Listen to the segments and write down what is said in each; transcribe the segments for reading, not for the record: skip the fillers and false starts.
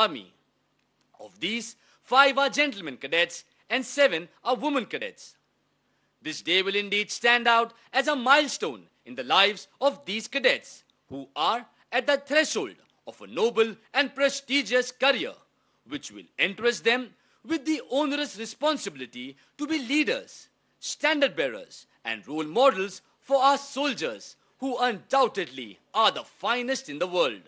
Army. Of these, 5 are gentlemen cadets and 7 are women cadets. This day will indeed stand out as a milestone in the lives of these cadets who are at the threshold of a noble and prestigious career, which will entrust them with the onerous responsibility to be leaders, standard bearers, and role models for our soldiers who undoubtedly are the finest in the world.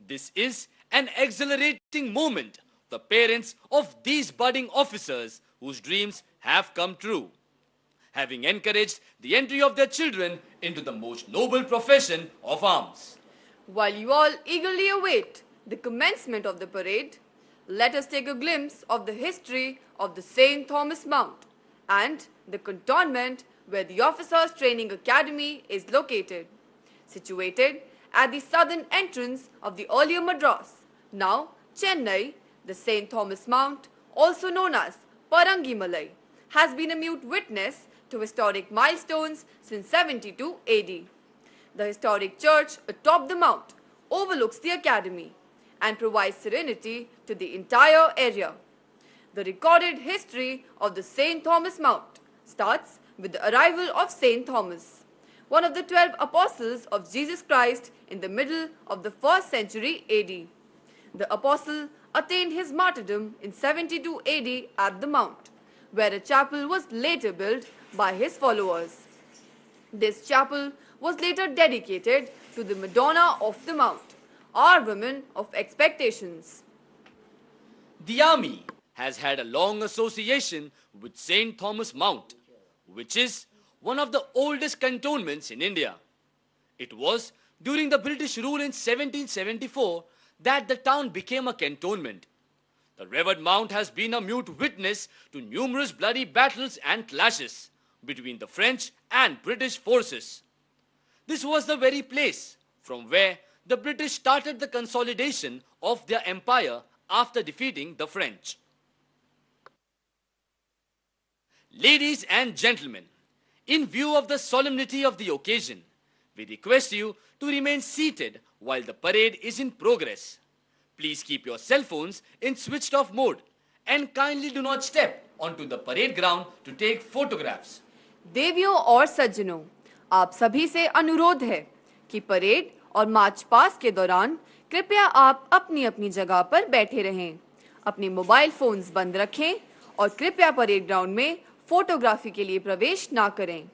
This is an exhilarating moment for the parents of these budding officers whose dreams have come true, having encouraged the entry of their children into the most noble profession of arms. While you all eagerly await the commencement of the parade, let us take a glimpse of the history of the St. Thomas Mount and the cantonment where the Officers Training Academy is located, situated at the southern entrance of the earlier Madras, now Chennai. The St. Thomas Mount, also known as Parangimalai, has been a mute witness to historic milestones since 72 AD. The historic church atop the mount overlooks the academy and provides serenity to the entire area. The recorded history of the St. Thomas Mount starts with the arrival of St. Thomas, one of the 12 apostles of Jesus Christ in the middle of the 1st century AD. The apostle attained his martyrdom in 72 AD at the mount, where a chapel was later built by his followers. This chapel was later dedicated to the Madonna of the Mount, our women of expectations. The army has had a long association with St. Thomas Mount, which is one of the oldest cantonments in India. It was during the British rule in 1774 that the town became a cantonment. The revered mount has been a mute witness to numerous bloody battles and clashes between the French and British forces. This was the very place from where the British started the consolidation of their empire after defeating the French. Ladies and gentlemen, in view of the solemnity of the occasion, we request you to remain seated while the parade is in progress. Please keep your cell phones in switched off mode and kindly do not step onto the parade ground to take photographs. देवियों और सज्जनों, आप सभी से अनुरोध है कि parade और मार्च पास्ट के दौरान कृपया आप अपनी अपनी जगह पर बैठे रहें, अपने मोबाइल फोन्स बंद रखें और कृपया परेड ग्राउंड में फोटोग्राफी के लिए प्रवेश ना करें.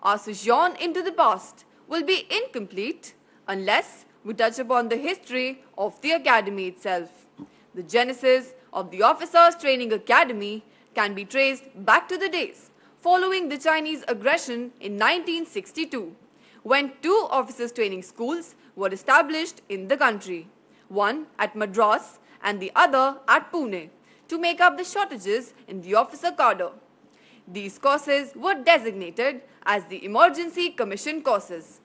Our sojourn into the past will be incomplete unless we touch upon the history of the academy itself. The genesis of the Officers Training Academy can be traced back to the days following the Chinese aggression in 1962, when 2 officers training schools were established in the country, one at Madras and the other at Pune, to make up the shortages in the officer cadre. These courses were designated as the Emergency Commission courses.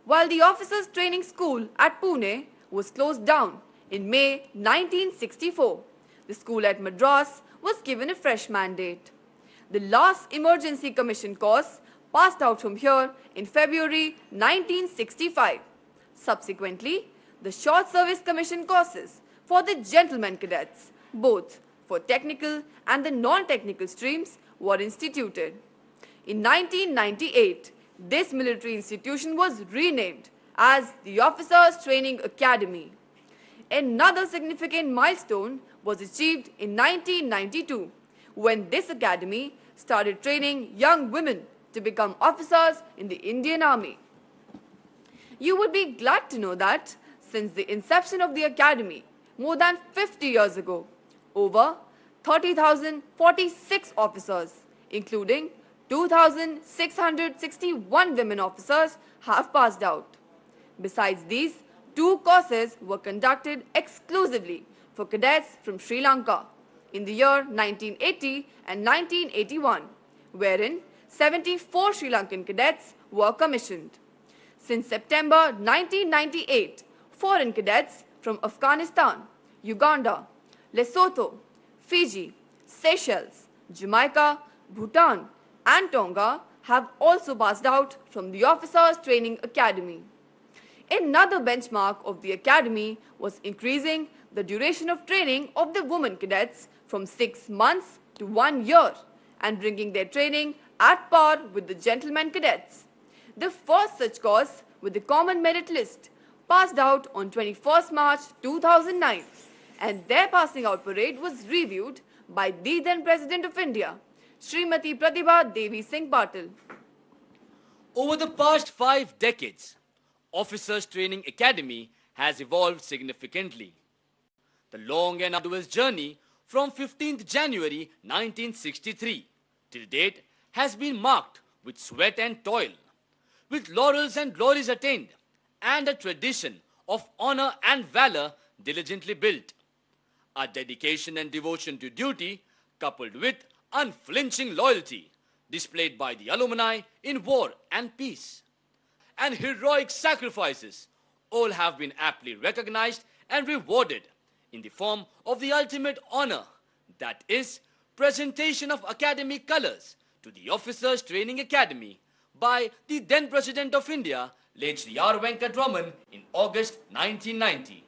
While the Officers Training School at Pune was closed down in May 1964, the school at Madras was given a fresh mandate. The last Emergency Commission course passed out from here in February 1965. Subsequently, the Short Service Commission courses for the gentlemen cadets, both for technical and the non-technical streams, were instituted. In 1998, this military institution was renamed as the Officers Training Academy. Another significant milestone was achieved in 1992, when this academy started training young women to become officers in the Indian Army. You would be glad to know that since the inception of the academy more than 50 years ago, over 30,046 officers, including 2,661 women officers, have passed out. Besides these, 2 courses were conducted exclusively for cadets from Sri Lanka in the year 1980 and 1981, wherein 74 Sri Lankan cadets were commissioned. Since September 1998, foreign cadets from Afghanistan, Uganda, Lesotho, Fiji, Seychelles, Jamaica, Bhutan, and Tonga have also passed out from the Officers Training Academy. Another benchmark of the academy was increasing the duration of training of the women cadets from 6 months to 1 year and bringing their training at par with the gentlemen cadets. The first such course with the common merit list passed out on 21st March 2009 and their passing out parade was reviewed by the then President of India, Srimati Pratibha Devi Singh Patil. Over the past 5 decades, Officers Training Academy has evolved significantly. The long and arduous journey from 15th January 1963 till date has been marked with sweat and toil, with laurels and glories attained, and a tradition of honor and valor diligently built. Our dedication and devotion to duty, coupled with unflinching loyalty, displayed by the alumni in war and peace, and heroic sacrifices, all have been aptly recognized and rewarded in the form of the ultimate honor, that is, presentation of academy colors to the Officers Training Academy by the then President of India, late Sri R. Venkatraman, in August 1990.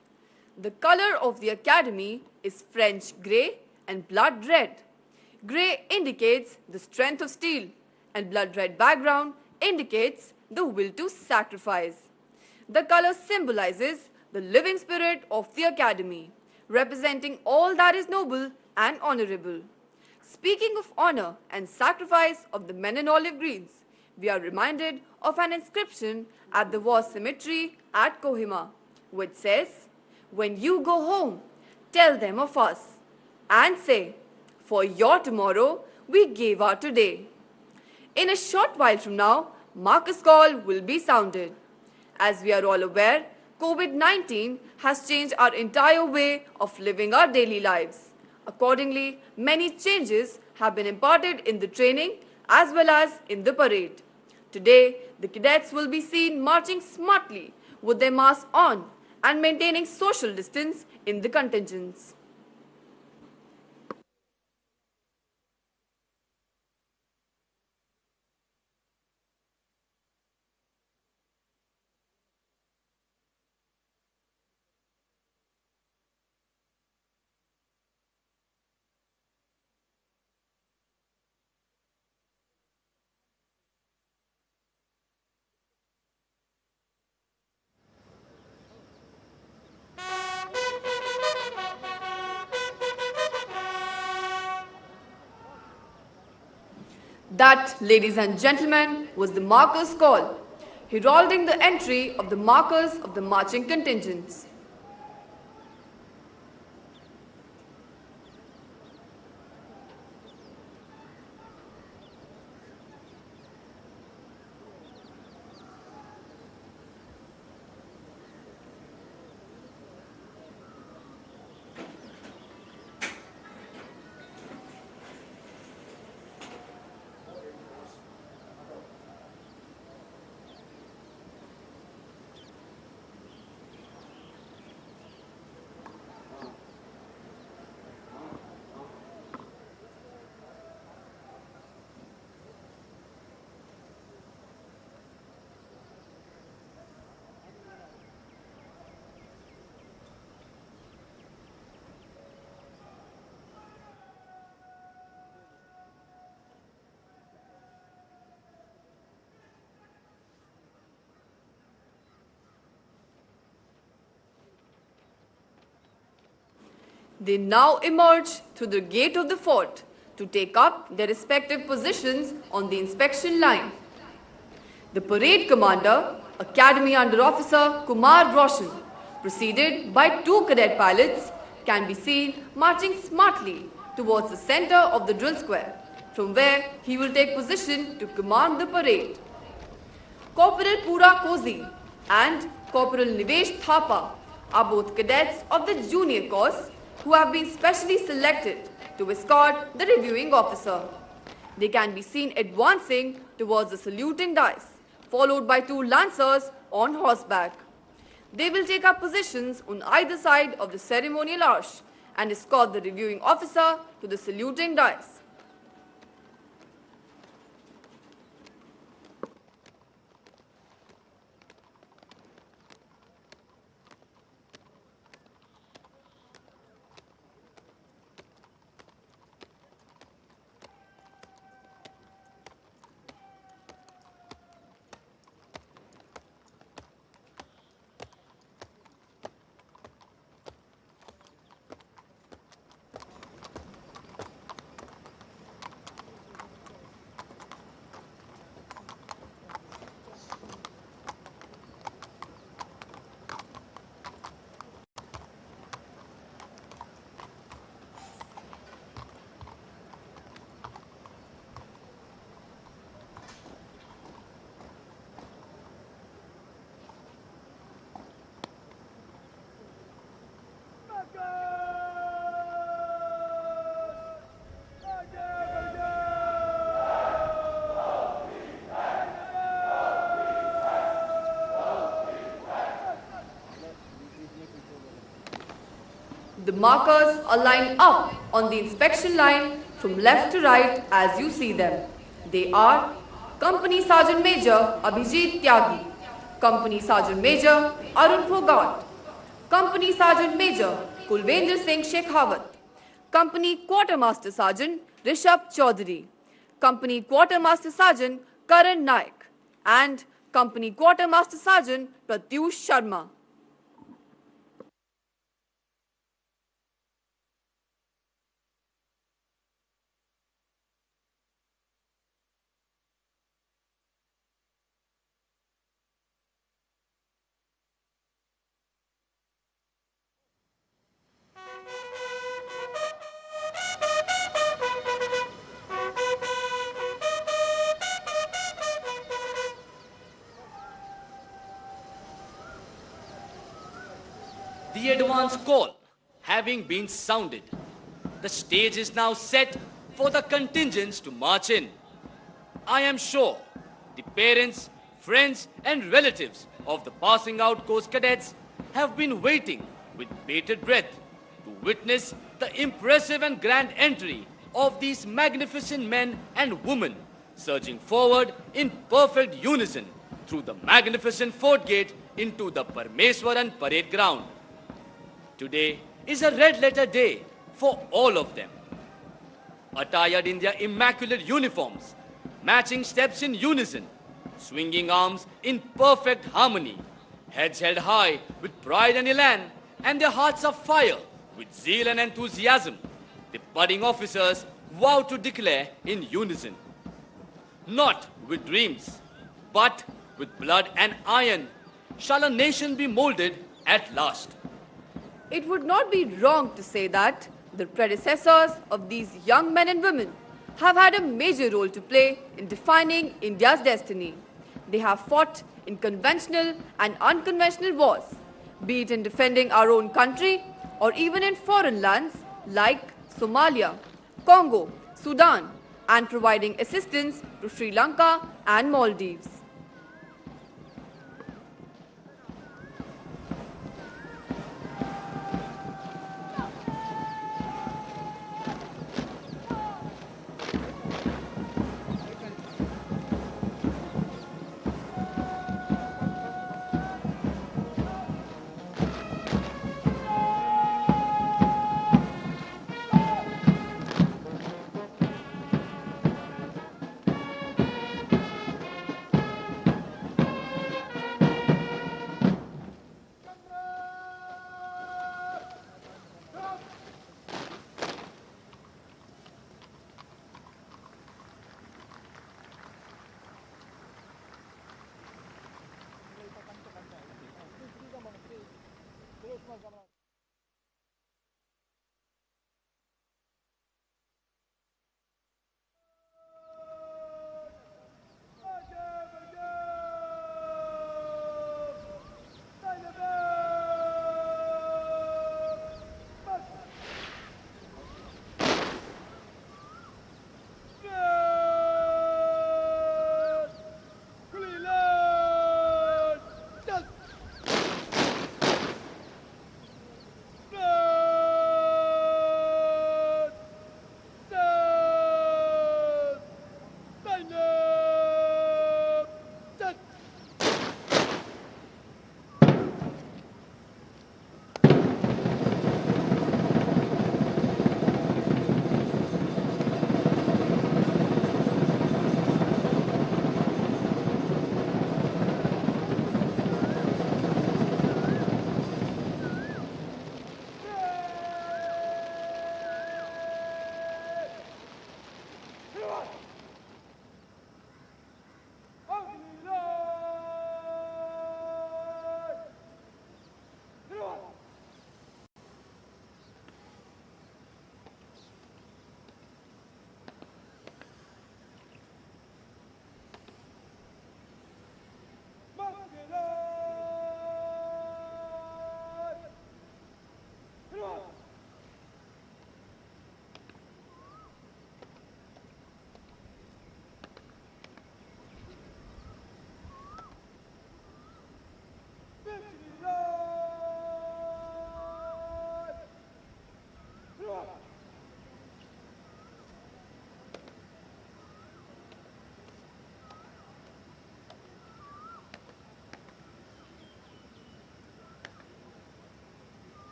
The color of the academy is French grey and blood red. Grey indicates the strength of steel and blood red background indicates the will to sacrifice. The color symbolizes the living spirit of the academy, representing all that is noble and honorable. Speaking of honor and sacrifice of the men in olive greens, we are reminded of an inscription at the war cemetery at Kohima, which says, "When you go home, tell them of us and say, for your tomorrow we gave our today." In a short while from now, Marcus Call will be sounded. As we are all aware, COVID-19 has changed our entire way of living our daily lives. Accordingly, many changes have been imparted in the training as well as in the parade. Today, the cadets will be seen marching smartly with their masks on and maintaining social distance in the contingents. That, ladies and gentlemen, was the Marcus Call, heralding the entry of the markers of the marching contingents. They now emerge through the gate of the fort to take up their respective positions on the inspection line. The parade commander, Academy Under Officer Kumar Roshan, preceded by 2 cadet pilots, can be seen marching smartly towards the center of the drill square, from where he will take position to command the parade. Corporal Pura Kozi and Corporal Nivesh Thapa are both cadets of the junior course who have been specially selected to escort the reviewing officer. They can be seen advancing towards the saluting dais, followed by 2 lancers on horseback. They will take up positions on either side of the ceremonial arch and escort the reviewing officer to the saluting dais. markers are lined up on the inspection line from left to right as you see them. They are Company Sergeant Major Abhijit Tyagi, Company Sergeant Major Arun Phogat, Company Sergeant Major Kulvendra Singh Shekhawat, Company Quartermaster Sergeant Rishabh Chaudhary, Company Quartermaster Sergeant Karan Naik, and Company Quartermaster Sergeant Pratyush Sharma. The advance call having been sounded, the stage is now set for the contingents to march in. I am sure the parents, friends, and relatives of the passing out Coast Cadets have been waiting with bated breath to witness the impressive and grand entry of these magnificent men and women surging forward in perfect unison through the magnificent fort gate into the Parmeswaran parade ground. Today is a red letter day for all of them. Attired in their immaculate uniforms, matching steps in unison, swinging arms in perfect harmony, heads held high with pride and elan, and their hearts afire with zeal and enthusiasm, the budding officers vow to declare in unison. Not with dreams, but with blood and iron, shall a nation be molded at last. It would not be wrong to say that the predecessors of these young men and women have had a major role to play in defining India's destiny. They have fought in conventional and unconventional wars, be it in defending our own country or even in foreign lands like Somalia, Congo, Sudan, and providing assistance to Sri Lanka and Maldives.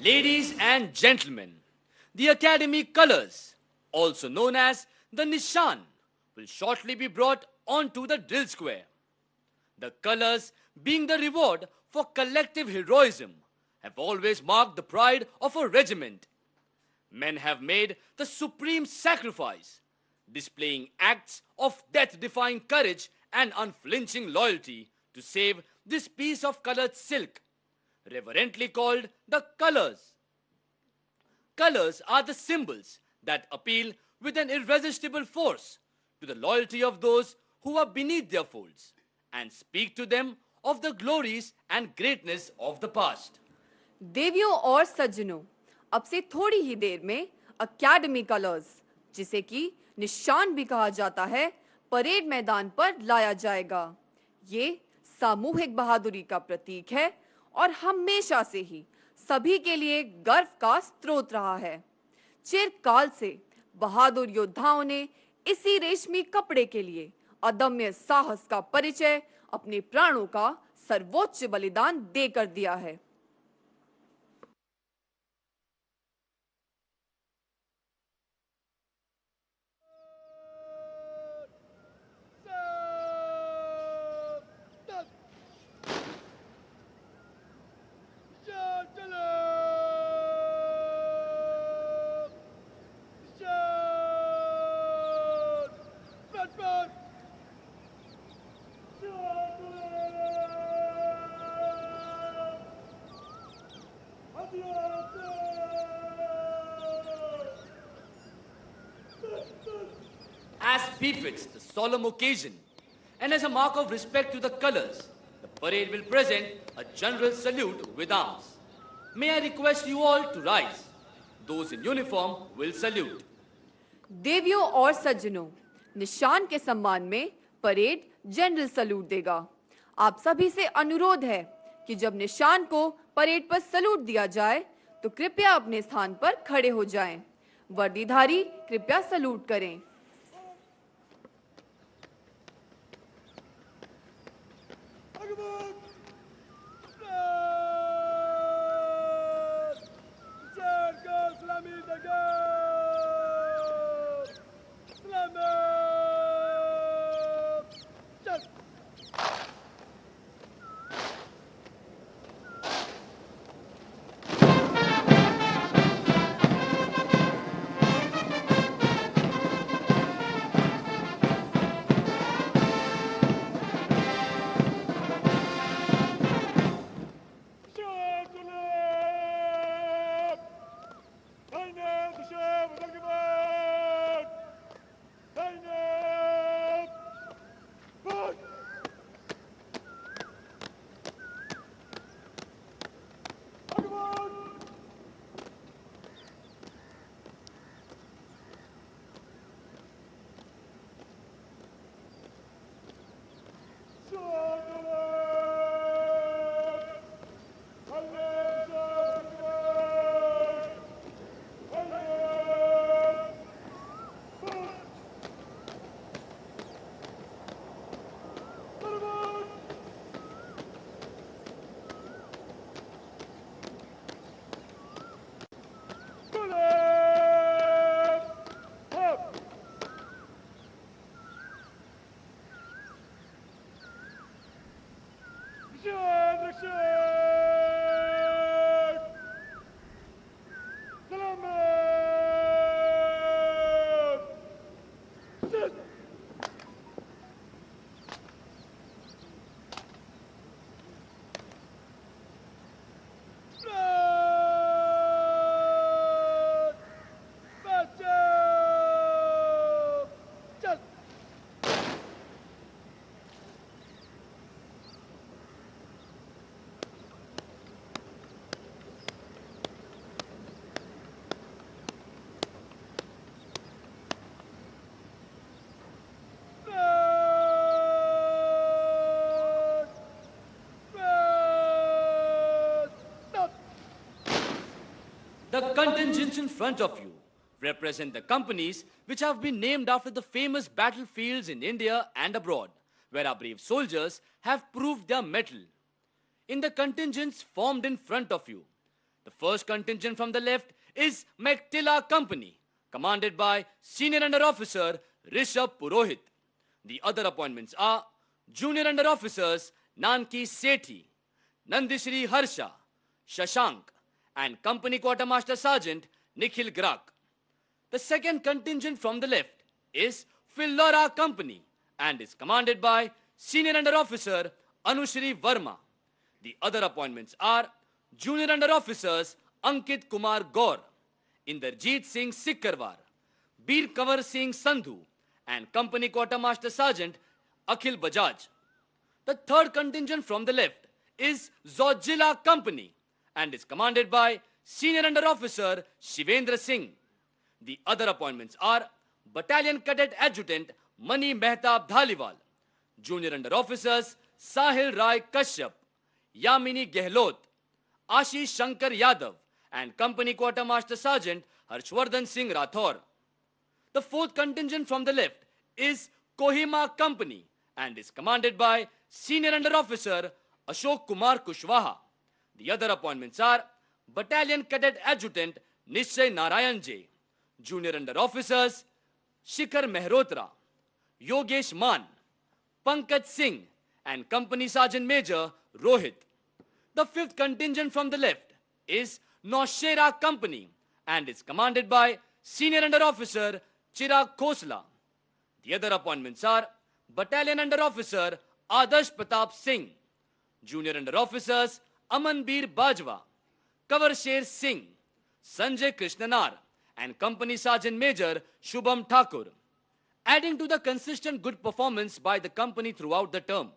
Ladies and gentlemen, the Academy colors, also known as the Nishan, will shortly be brought onto the drill square. The colors, being the reward for collective heroism, have always marked the pride of a regiment. Men have made the supreme sacrifice, displaying acts of death-defying courage and unflinching loyalty to save this piece of colored silk, reverently called the colors. Colors are the symbols that appeal with an irresistible force to the loyalty of those who are beneath their folds and speak to them of the glories and greatness of the past. देवियों और सज्जनों, अब से थोड़ी ही देर में academy colours, जिसे कि निशान भी कहा जाता है, परेड मैदान पर लाया जाएगा। ये सामूहिक बहादुरी का प्रतीक है और हमेशा से ही सभी के लिए गर्व का स्रोत रहा है। चिरकाल से बहादुर योद्धाओं ने इसी रेशमी कपड़े के लिए अदम्य साहस का परिचय अपने प्राणों का सर्वोच्च बलिदान देकर दिया है। As befits the solemn occasion, and as a mark of respect to the colors, the parade will present a general salute with arms. May I request you all to rise. Those in uniform will salute. देवियों और सज्जनों, निशान के सम्मान में parade general salute देगा। आप सभी से अनुरोध है कि जब निशान को परेड पर सलूट दिया जाए तो कृपया अपने स्थान पर खड़े हो जाएं। वर्दीधारी कृपया सलूट करें। The contingents in front of you represent the companies which have been named after the famous battlefields in India and abroad, where our brave soldiers have proved their mettle. In the contingents formed in front of you, The first contingent from the left is Mektila Company, commanded by Senior Under Officer Rishabh Purohit. The other appointments are Junior Under Officers Nanki Sethi, Nandishri Harsha, Shashank, and Company Quartermaster Sergeant Nikhil Grak. The second contingent from the left is Philora Company and is commanded by Senior Under Officer Anushri Verma. The other appointments are Junior Under Officers Ankit Kumar Gaur, Inderjeet Singh Sikkarwar, Bir Kanwar Singh Sandhu, and Company Quartermaster Sergeant Akhil Bajaj. The third contingent from the left is Zojila Company and is commanded by Senior Under Officer Shivendra Singh. The other appointments are Battalion Cadet Adjutant Mani Mehtab Dhaliwal, Junior Under Officers Sahil Rai Kashyap, Yamini Gehlot, Ashish Shankar Yadav, and Company Quartermaster Sergeant Harshvardhan Singh Rathore. The fourth contingent from the left is Kohima Company and is commanded by Senior Under Officer Ashok Kumar Kushwaha. The other appointments are Battalion Cadet Adjutant Nishay Narayan J, Junior Under Officers Shikhar Mehrotra, Yogesh Man, Pankaj Singh, and Company Sergeant Major Rohit. The fifth contingent from the left is Naushera Company and is commanded by Senior Under Officer Chirag Khosla. The other appointments are Battalion Under Officer Adarsh Pratap Singh, Junior Under Officers Amanbir Bajwa, Kanwar Sher Singh, Sanjay Krishnanar, and Company Sergeant Major Shubham Thakur. Adding to the consistent good performance by the company throughout the term,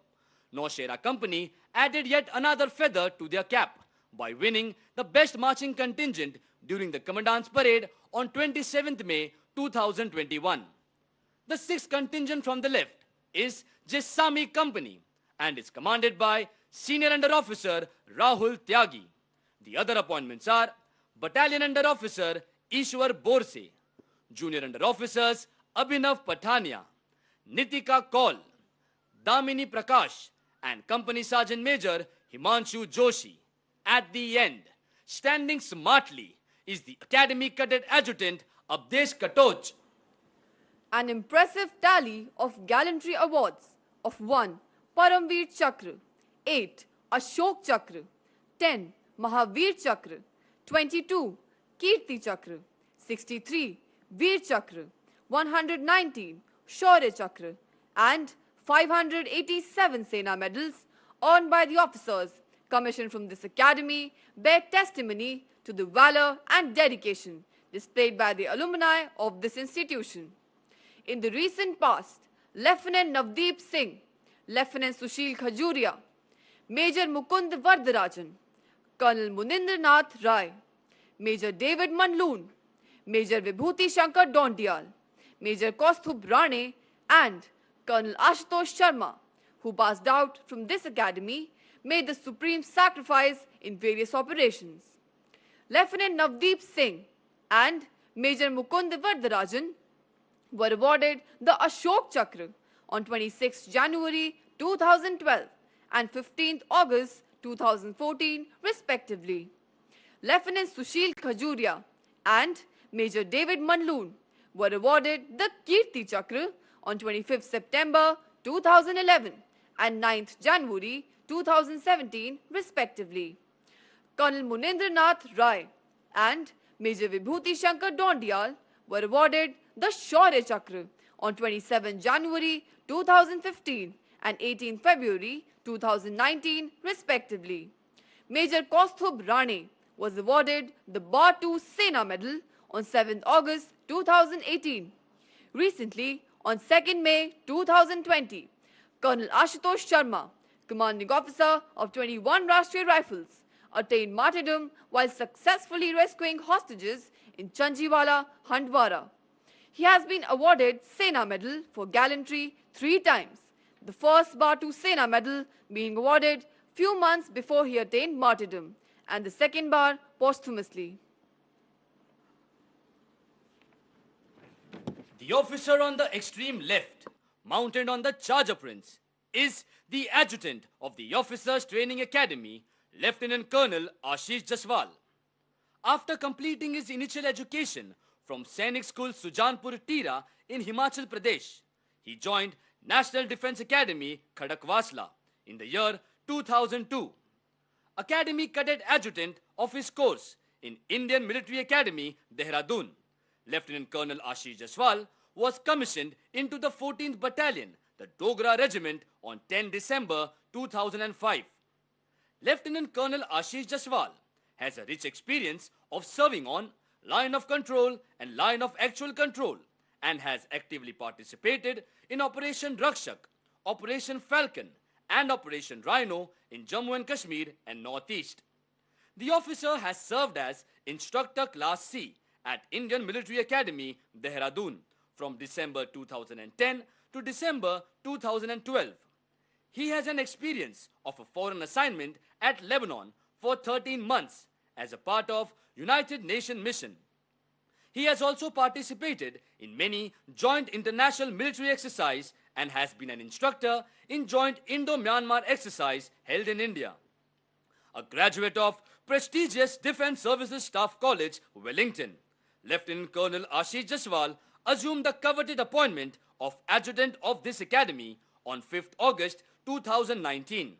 Naushera Company added yet another feather to their cap by winning the Best Marching Contingent during the Commandant's Parade on 27th May 2021. The sixth contingent from the left is Jessami Company and is commanded by Senior Under Officer Rahul Tyagi. The other appointments are Battalion Under Officer Ishwar Borse, Junior Under Officers Abhinav Pathania, Nitika Kaul, Damini Prakash, and Company Sergeant Major Himanshu Joshi. At the end, standing smartly, is the Academy Cadet Adjutant Abdesh Katoj. An impressive tally of gallantry awards of 1. Paramveer Chakra, 8. Ashok Chakra, 10. Mahavir Chakra, 22. Kirti Chakra, 63. Veer Chakra, 119. Shaurya Chakra, and 587 Sena medals earned by the officers commissioned from this academy bear testimony to the valor and dedication displayed by the alumni of this institution. In the recent past, Lieutenant Navdeep Singh, Lieutenant Sushil Khajuria, Major Mukund Vardarajan, Colonel Munindra Nath Rai, Major David Manloon, Major Vibhuti Shankar Dondial, Major Kaustubh Rane, and Colonel Ashutosh Sharma, who passed out from this academy, made the supreme sacrifice in various operations. Lieutenant Navdeep Singh and Major Mukund Vardarajan were awarded the Ashok Chakra on 26 January 2012 and 15 August 2014 respectively. Lieutenant Sushil Khajuria and Major David Manloon were awarded the Kirti Chakra on 25 September 2011 and 9th January 2017 respectively. Colonel Munindra Nath Rai and Major Vibhuti Shankar Dondial were awarded the Shaurya Chakra on 27 January 2015 and 18 February 2019 respectively. Major Kaustubh Rane was awarded the Batu Sena Medal on 7 August 2018. Recently, on 2 May 2020, Colonel Ashutosh Sharma, Commanding Officer of 21 Rashtriya Rifles, attained martyrdom while successfully rescuing hostages in Chanjiwala, Handwara. He has been awarded Sena Medal for gallantry 3 times, the first Batu Sena Medal being awarded few months before he attained martyrdom, and the second bar posthumously. The officer on the extreme left, mounted on the Charger Prince, is the adjutant of the Officers Training Academy, Lieutenant Colonel Ashish Jaswal. After completing his initial education from Sainik School Sujanpur Tira in Himachal Pradesh, he joined National Defence Academy Khadakwasla in the year 2002. Academy Cadet Adjutant of his course in Indian Military Academy, Dehradun, Lieutenant Colonel Ashish Jaswal was commissioned into the 14th Battalion, the Dogra Regiment, on 10 December 2005. Lieutenant Colonel Ashish Jaswal has a rich experience of serving on line of control and line of actual control and has actively participated in Operation Rakshak, Operation Falcon and Operation Rhino in Jammu and Kashmir and Northeast. The officer has served as Instructor Class C at Indian Military Academy, Dehradun from December 2010 to December 2012. He has an experience of a foreign assignment at Lebanon for 13 months as a part of United Nations mission. He has also participated in many joint international military exercises and has been an instructor in joint Indo-Myanmar exercise held in India. A graduate of prestigious Defence Services Staff College, Wellington, Lieutenant Colonel Ashish Jaswal assumed the coveted appointment of adjutant of this academy on 5th August 2019.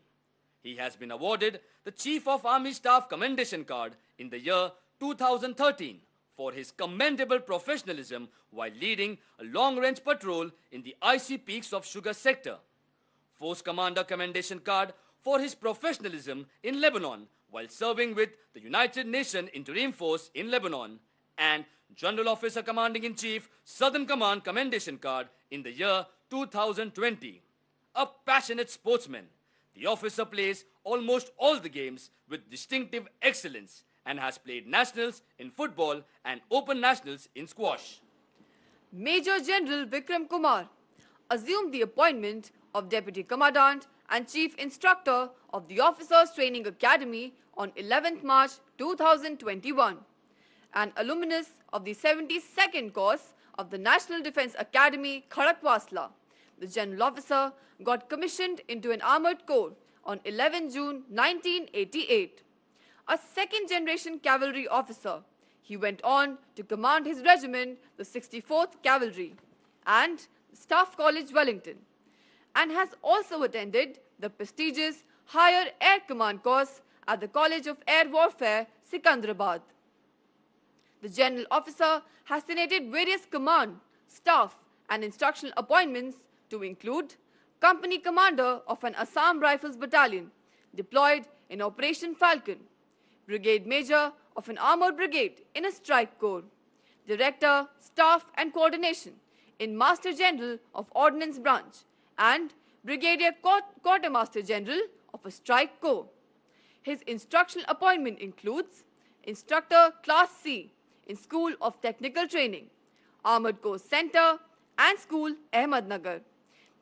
He has been awarded the Chief of Army Staff Commendation Card in the year 2013 for his commendable professionalism while leading a long-range patrol in the icy peaks of Sugar sector. Force Commander Commendation Card for his professionalism in Lebanon while serving with the United Nations Interim Force in Lebanon, and General Officer Commanding-in-Chief Southern Command Commendation Card in the year 2020. A passionate sportsman, the officer plays almost all the games with distinctive excellence and has played nationals in football and open nationals in squash. Major General Vikram Kumar assumed the appointment of Deputy Commandant and Chief Instructor of the Officers Training Academy on 11th March 2021. An alumnus of the 72nd course of the National Defence Academy, Khadakwasla, the General Officer got commissioned into an armoured corps on 11 June 1988. A second-generation cavalry officer, he went on to command his regiment, the 64th Cavalry, and Staff College, Wellington, and has also attended the prestigious Higher Air Command course at the College of Air Warfare, Sikandrabad. The General Officer has tenated various command, staff and instructional appointments to include Company Commander of an Assam Rifles Battalion deployed in Operation Falcon, Brigade Major of an Armoured Brigade in a Strike Corps, Director, Staff and Coordination in Master General of Ordnance Branch, and Brigadier Quartermaster General of a Strike Corps. His instructional appointment includes Instructor Class C in School of Technical Training, Armoured Corps Centre and School, Ahmednagar,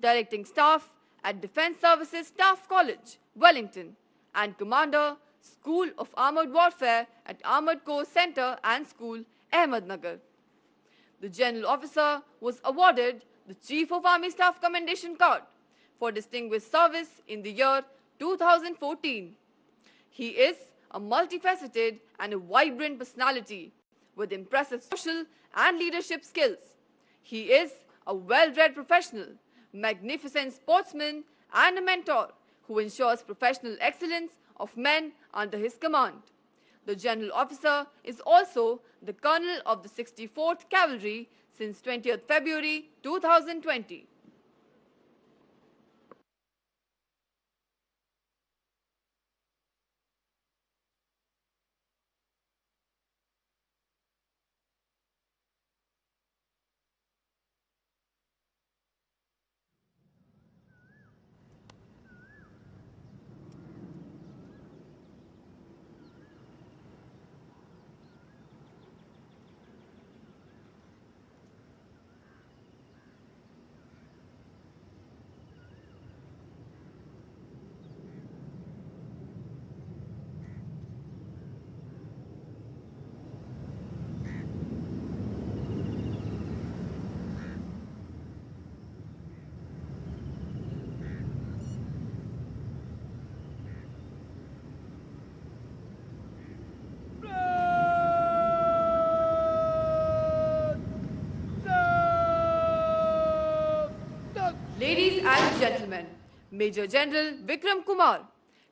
Directing Staff at Defence Services Staff College, Wellington, and Commander, School of Armoured Warfare at Armoured Corps Centre and School, Ahmednagar. The General Officer was awarded the Chief of Army Staff Commendation Card for distinguished service in the year 2014. He is a multifaceted and a vibrant personality with impressive social and leadership skills. He is a well-read professional, magnificent sportsman, and a mentor who ensures professional excellence of men under his command. The General Officer is also the Colonel of the 64th Cavalry since 20th February 2020. and gentlemen, Major General Vikram Kumar,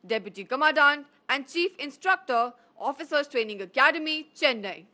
Deputy Commandant and Chief Instructor, Officers Training Academy, Chennai.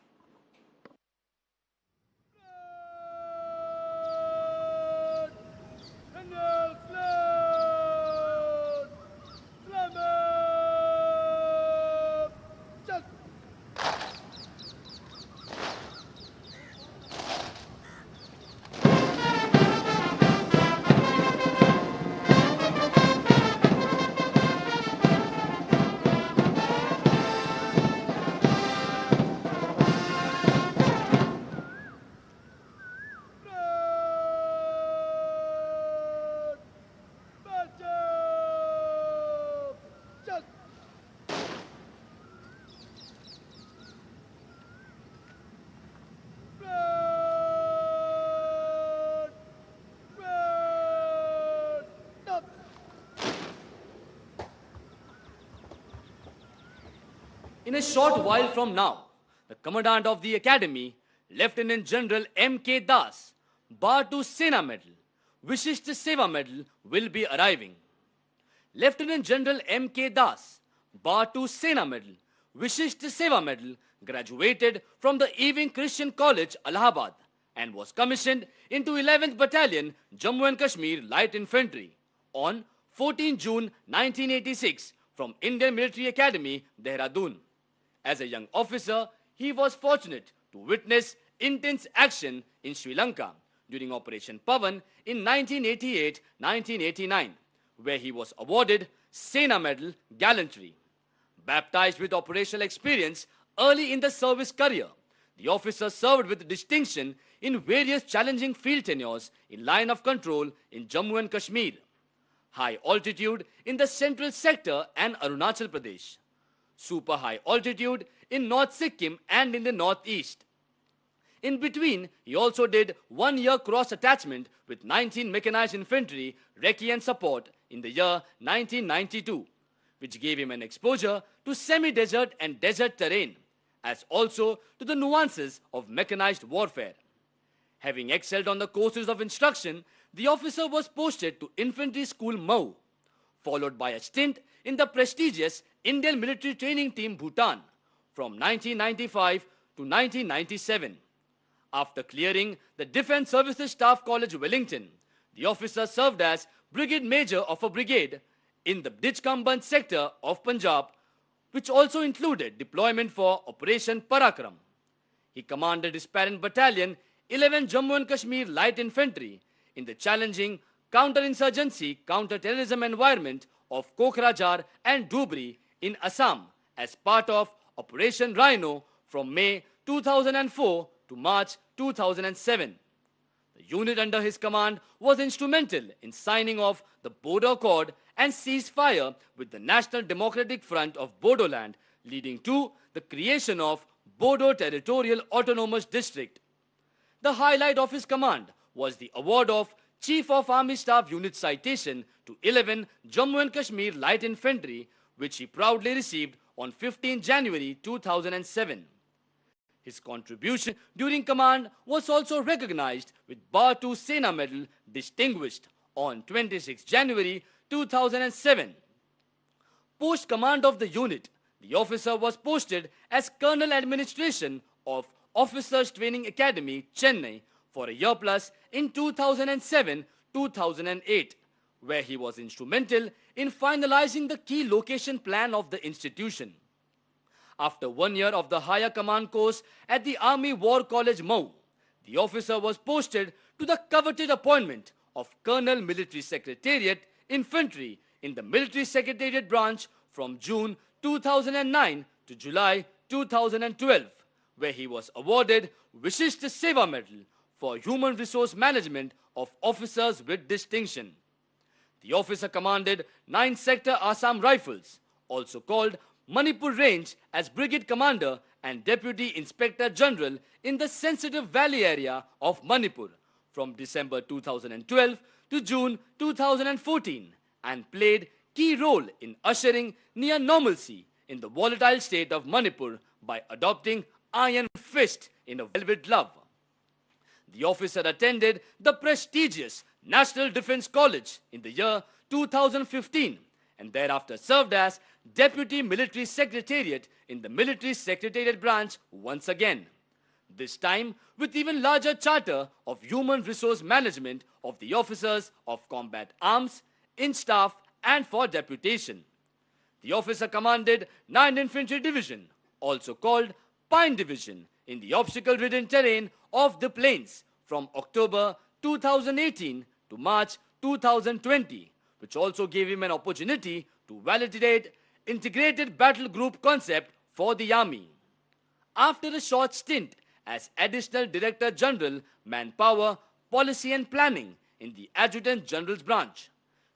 In a short while from now, the Commandant of the Academy, Lieutenant General M.K. Das, Bar to Sena Medal, Vishisht Seva Medal will be arriving. Lieutenant General M.K. Das, Bar to Sena Medal, Vishisht Seva Medal, graduated from the Ewing Christian College, Allahabad, and was commissioned into 11th Battalion, Jammu and Kashmir Light Infantry on 14 June 1986 from Indian Military Academy, Dehradun. As a young officer, he was fortunate to witness intense action in Sri Lanka during Operation Pavan in 1988-1989, where he was awarded Sena Medal Gallantry. Baptized with operational experience early in the service career, the officer served with distinction in various challenging field tenures in line of control in Jammu and Kashmir, high altitude in the central sector and Arunachal Pradesh, super high altitude in North Sikkim and in the northeast. In between, he also did 1 year cross attachment with 19 Mechanized Infantry Recce and Support in the year 1992, which gave him an exposure to semi-desert and desert terrain, as also to the nuances of mechanized warfare. Having excelled on the courses of instruction, the officer was posted to Infantry School Mau, followed by a stint in the prestigious Indian Military Training Team Bhutan from 1995 to 1997. After clearing the Defence Services Staff College, Wellington, the officer served as Brigade Major of a brigade in the Dijkamband sector of Punjab, which also included deployment for Operation Parakram. He commanded his parent battalion, 11 Jammu and Kashmir Light Infantry, in the challenging counter-insurgency, counter-terrorism environment of Kokrajhar and Dhubri in Assam as part of Operation Rhino from May 2004 to March 2007. The unit under his command was instrumental in signing off the border accord and ceasefire with the National Democratic Front of Bodoland, leading to the creation of Bodo Territorial Autonomous District. The highlight of his command was the award of Chief of Army Staff Unit Citation to 11 Jammu and Kashmir Light Infantry, which he proudly received on 15 January 2007. His contribution during command was also recognized with Bar to Sena Medal distinguished on 26 January 2007. Post command of the unit, the officer was posted as Colonel Administration of Officers Training Academy, Chennai, for a year plus in 2007-2008, where he was instrumental in finalizing the key location plan of the institution. After 1 year of the higher command course at the Army War College, Mau, the officer was posted to the coveted appointment of Colonel Military Secretariat Infantry in the Military Secretariat branch from June 2009 to July 2012, where he was awarded Vishisht Seva Medal for Human Resource Management of Officers with Distinction. The officer commanded 9th Sector Assam Rifles, also called Manipur Range, as Brigade Commander and Deputy Inspector General in the sensitive valley area of Manipur from December 2012 to June 2014, and played key role in ushering near normalcy in the volatile state of Manipur by adopting iron fist in a velvet glove. The officer attended the prestigious National Defense College in the year 2015 and thereafter served as Deputy Military Secretariat in the Military Secretariat branch once again. This time with even larger charter of human resource management of the officers of combat arms, in staff and for deputation. The officer commanded 9th Infantry Division, also called Pine Division, in the obstacle-ridden terrain of the plains from October 2018 to March 2020, which also gave him an opportunity to validate integrated battle group concept for the army. After a short stint as Additional Director General, Manpower, Policy and Planning in the Adjutant General's branch,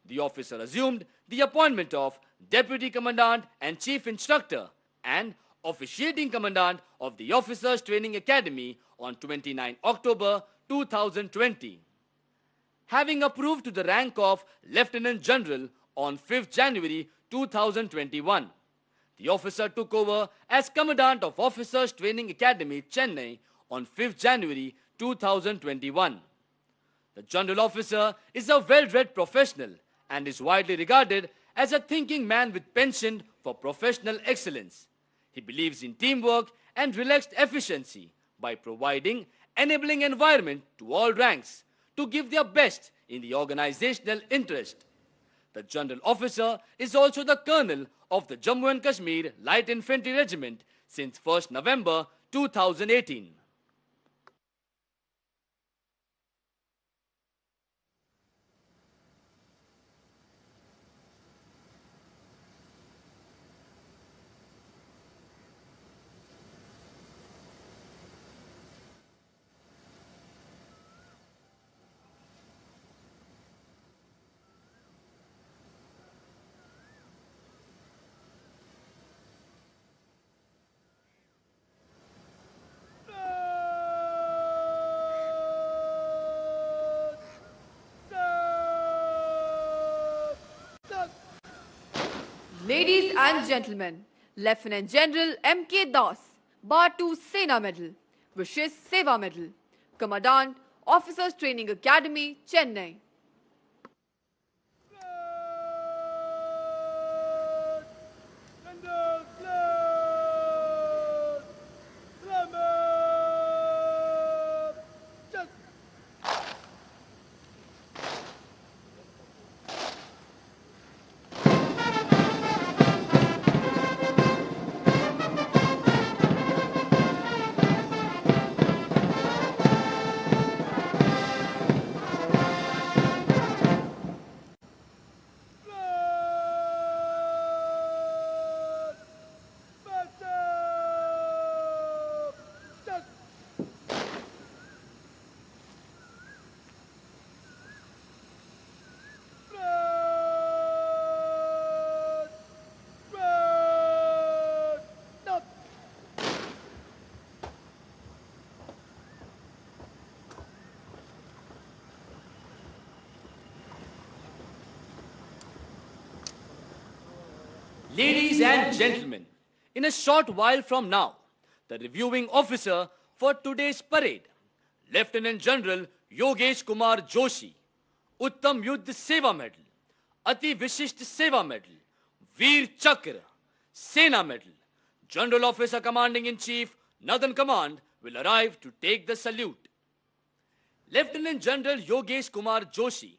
the officer assumed the appointment of Deputy Commandant and Chief Instructor and Officiating Commandant of the Officers Training Academy on 29 October 2020. Having approved to the rank of Lieutenant General on 5th January 2021, the officer took over as Commandant of Officers Training Academy, Chennai on 5th January 2021. The General Officer is a well-read professional and is widely regarded as a thinking man with penchant for professional excellence. He believes in teamwork and relaxed efficiency by providing enabling environment to all ranks to give their best in the organizational interest. The General Officer is also the Colonel of the Jammu and Kashmir Light Infantry Regiment since 1st November 2018. Ladies and gentlemen, Lieutenant General M.K. Das, Bar 2 Sena Medal, Vishish Seva Medal, Commandant, Officers Training Academy, Chennai. Ladies and gentlemen, in a short while from now, the reviewing officer for today's parade, Lieutenant General Yogesh Kumar Joshi, Uttam Yuddha Seva Medal, Ati Vishisht Seva Medal, Veer Chakra, Sena Medal, General Officer Commanding in Chief, Northern Command, will arrive to take the salute. Lieutenant General Yogesh Kumar Joshi,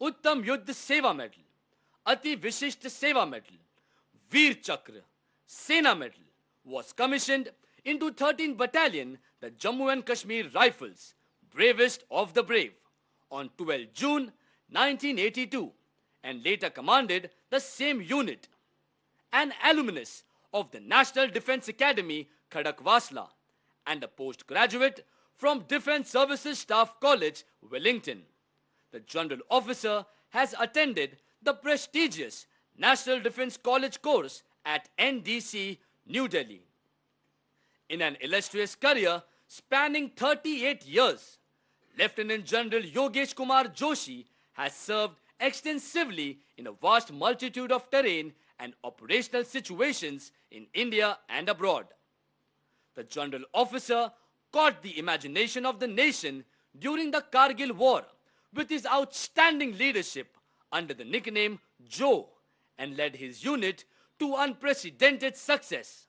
Uttam Yuddha Seva Medal, Ati Vishisht Seva Medal, Veer Chakra, Sena Medal, was commissioned into 13th Battalion, the Jammu and Kashmir Rifles, bravest of the brave, on 12 June 1982, and later commanded the same unit. An alumnus of the National Defense Academy, Khadakwasla, and a postgraduate from Defense Services Staff College, Wellington. The General Officer has attended the prestigious National Defense College course at NDC, New Delhi. In an illustrious career spanning 38 years, Lieutenant General Yogesh Kumar Joshi has served extensively in a vast multitude of terrain and operational situations in India and abroad. The General Officer caught the imagination of the nation during the Kargil War with his outstanding leadership under the nickname Joe and led his unit to unprecedented success.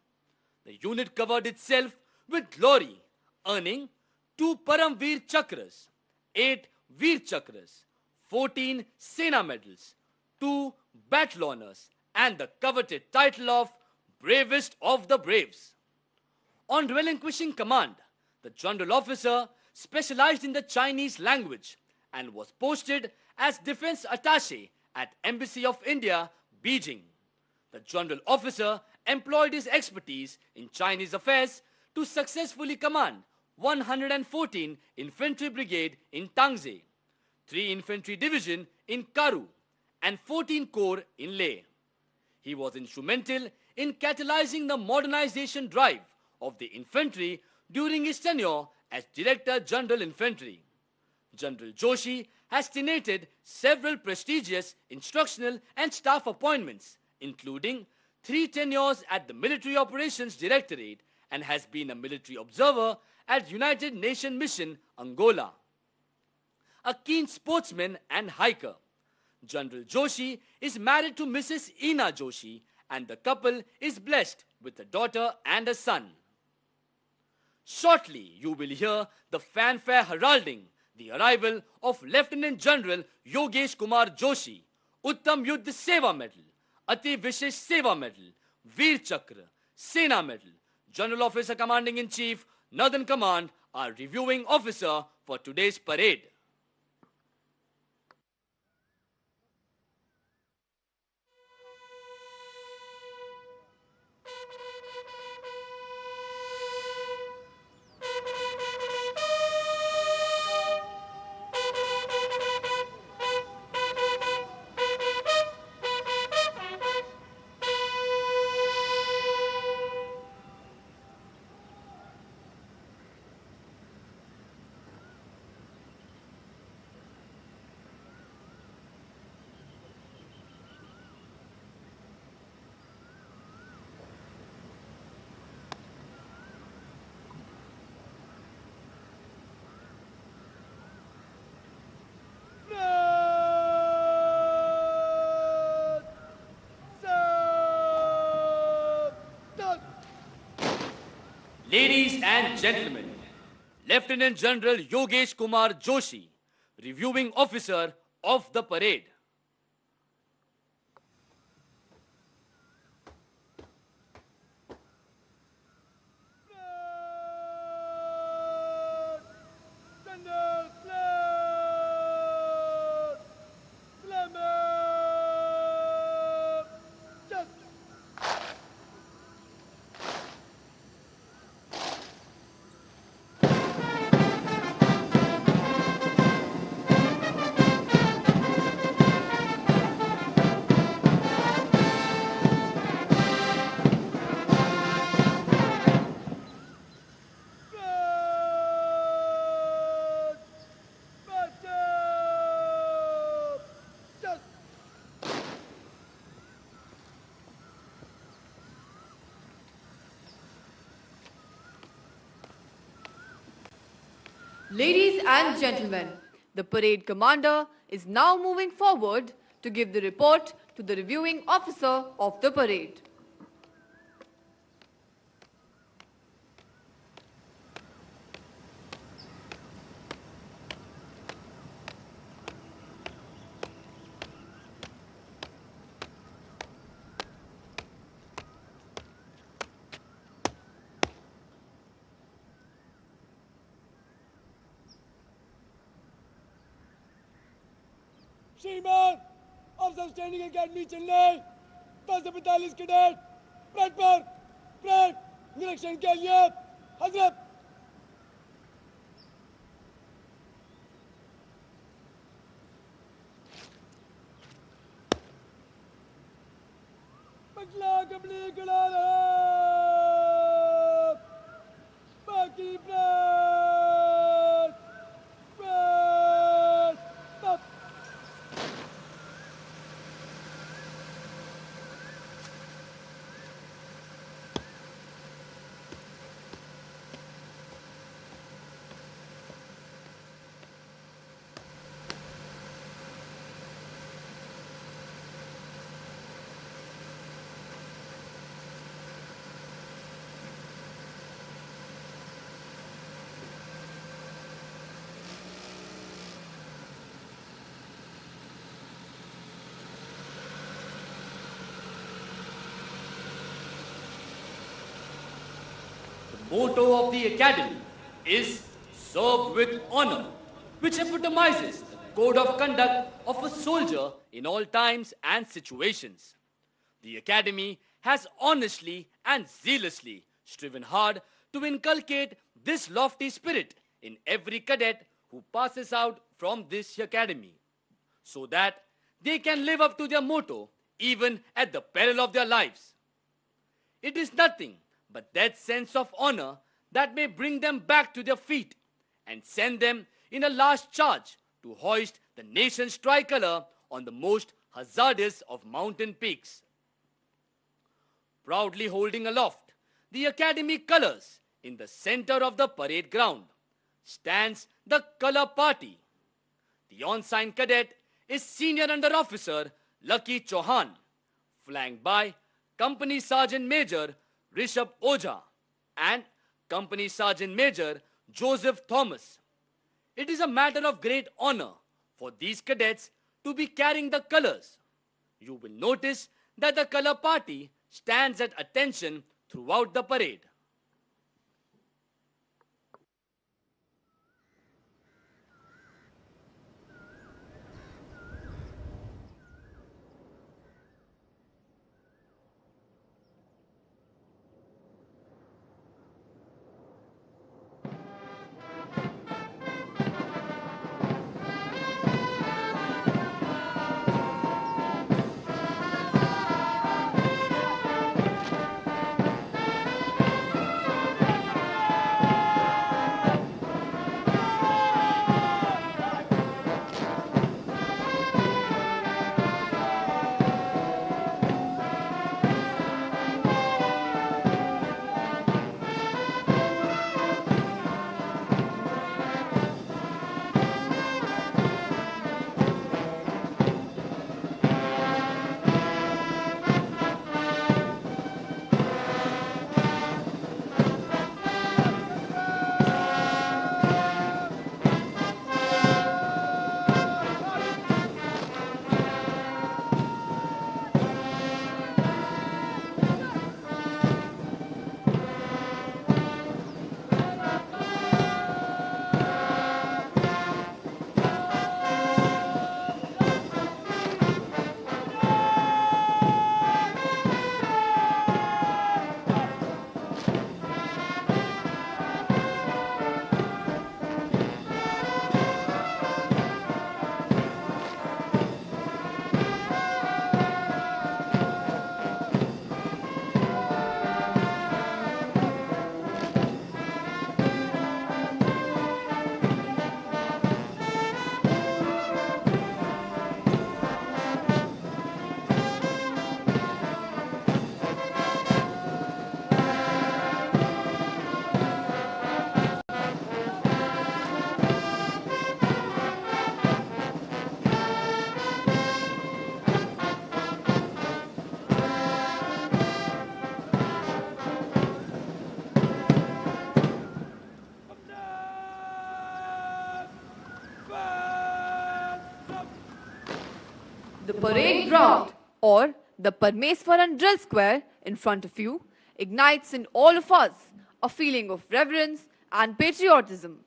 The unit covered itself with glory, earning 2 Paramveer Chakras, 8 Veer Chakras, 14 Sena medals, 2 Battle Honors, and the coveted title of Bravest of the Braves. On relinquishing command, the general officer specialized in the Chinese language and was posted as defense attaché at Embassy of India, Beijing. The general officer employed his expertise in Chinese affairs to successfully command 114 Infantry Brigade in Tangze, 3 Infantry Division in Karu, and 14 Corps in Leh. He was instrumental in catalyzing the modernization drive of the infantry during his tenure as Director General Infantry. General Joshi has tenated several prestigious instructional and staff appointments, including 3 tenures at the Military Operations Directorate, and has been a military observer at United Nations Mission, Angola. A keen sportsman and hiker, General Joshi is married to Mrs. Ina Joshi, and the couple is blessed with a daughter and a son. Shortly, you will hear the fanfare heralding the arrival of Lieutenant General Yogesh Kumar Joshi, Uttam Yuddha Seva Medal, Ati Vishesh Seva Medal, Veer Chakra, Sena Medal, General Officer Commanding in Chief, Northern Command, our reviewing officer for today's parade. Ladies and gentlemen, Lieutenant General Yogesh Kumar Joshi, reviewing officer of the parade. Ladies and gentlemen, the parade commander is now moving forward to give the report to the reviewing officer of the parade. श्रीमान अफसर training academy Chennai 10 से 45 cadet parade पर parade निरीक्षण के लिए हजरत। पगला कपड़े खड़ा रहा बाकी परेड परेड तब motto of the academy is serve with honor, which epitomizes the code of conduct of a soldier in all times and situations. The academy has honestly and zealously striven hard to inculcate this lofty spirit in every cadet who passes out from this academy, so that they can live up to their motto even at the peril of their lives. It is nothing but that sense of honor that may bring them back to their feet and send them in a last charge to hoist the nation's tricolor on the most hazardous of mountain peaks. Proudly holding aloft the academy colors in the center of the parade ground stands the color party. The ensign cadet is Senior Under Officer Lucky Chauhan, flanked by Company Sergeant Major Rishabh Ojha and Company Sergeant Major Joseph Thomas. It is a matter of great honor for these cadets to be carrying the colors. You will notice that the color party stands at attention throughout the parade. The parade ground, or the Parmeswaran Drill Square in front of you, ignites in all of us a feeling of reverence and patriotism.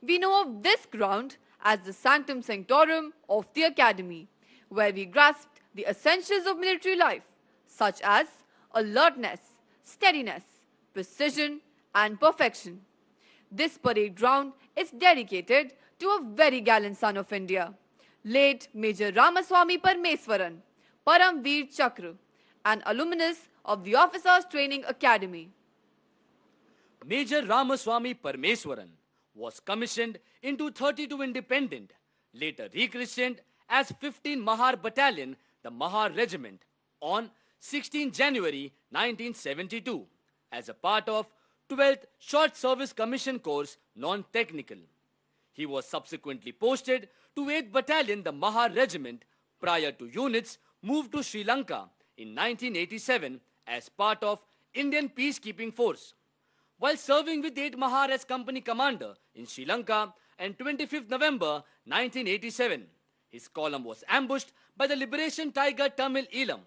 We know of this ground as the Sanctum Sanctorum of the Academy, where we grasped the essentials of military life, such as alertness, steadiness, precision, and perfection. This parade ground is dedicated to a very gallant son of India, late Major Ramaswamy Parmeswaran, Paramveer Chakra, an alumnus of the Officers Training Academy. Major Ramaswamy Parmeswaran was commissioned into 32 Independent, later rechristened as 15 Mahar Battalion, the Mahar Regiment, on 16 January 1972 as a part of 12th Short Service Commission Course Non-Technical. He was subsequently posted to 8th Battalion, the Mahar Regiment, prior to units moved to Sri Lanka in 1987 as part of Indian Peacekeeping Force. While serving with 8 Mahar as company commander in Sri Lanka on 25th November 1987, his column was ambushed by the Liberation Tiger Tamil Eelam.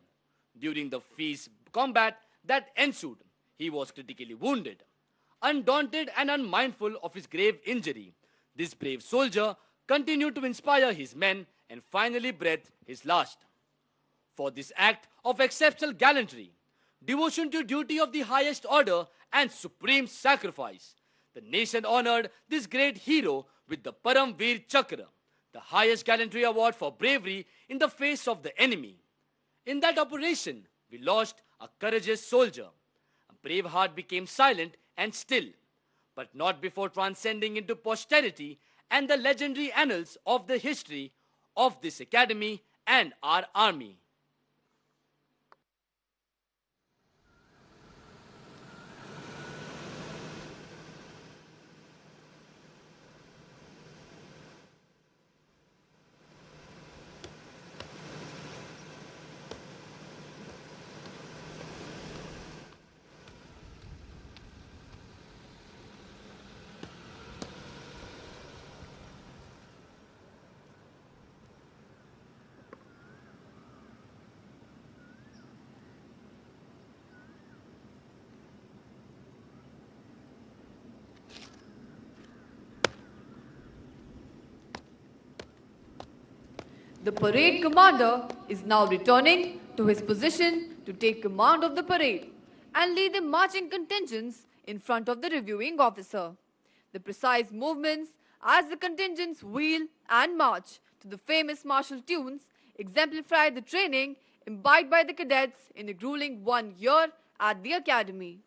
During the fierce combat that ensued, he was critically wounded. Undaunted and unmindful of his grave injury, this brave soldier continued to inspire his men and finally breathed his last. For this act of exceptional gallantry, devotion to duty of the highest order, and supreme sacrifice, the nation honored this great hero with the Param Veer Chakra, the highest gallantry award for bravery in the face of the enemy. In that operation, we lost a courageous soldier. A brave heart became silent and still, but not before transcending into posterity and the legendary annals of the history of this academy and our army. The parade commander is now returning to his position to take command of the parade and lead the marching contingents in front of the reviewing officer. The precise movements as the contingents wheel and march to the famous martial tunes exemplify the training imbibed by the cadets in a grueling 1 year at the academy.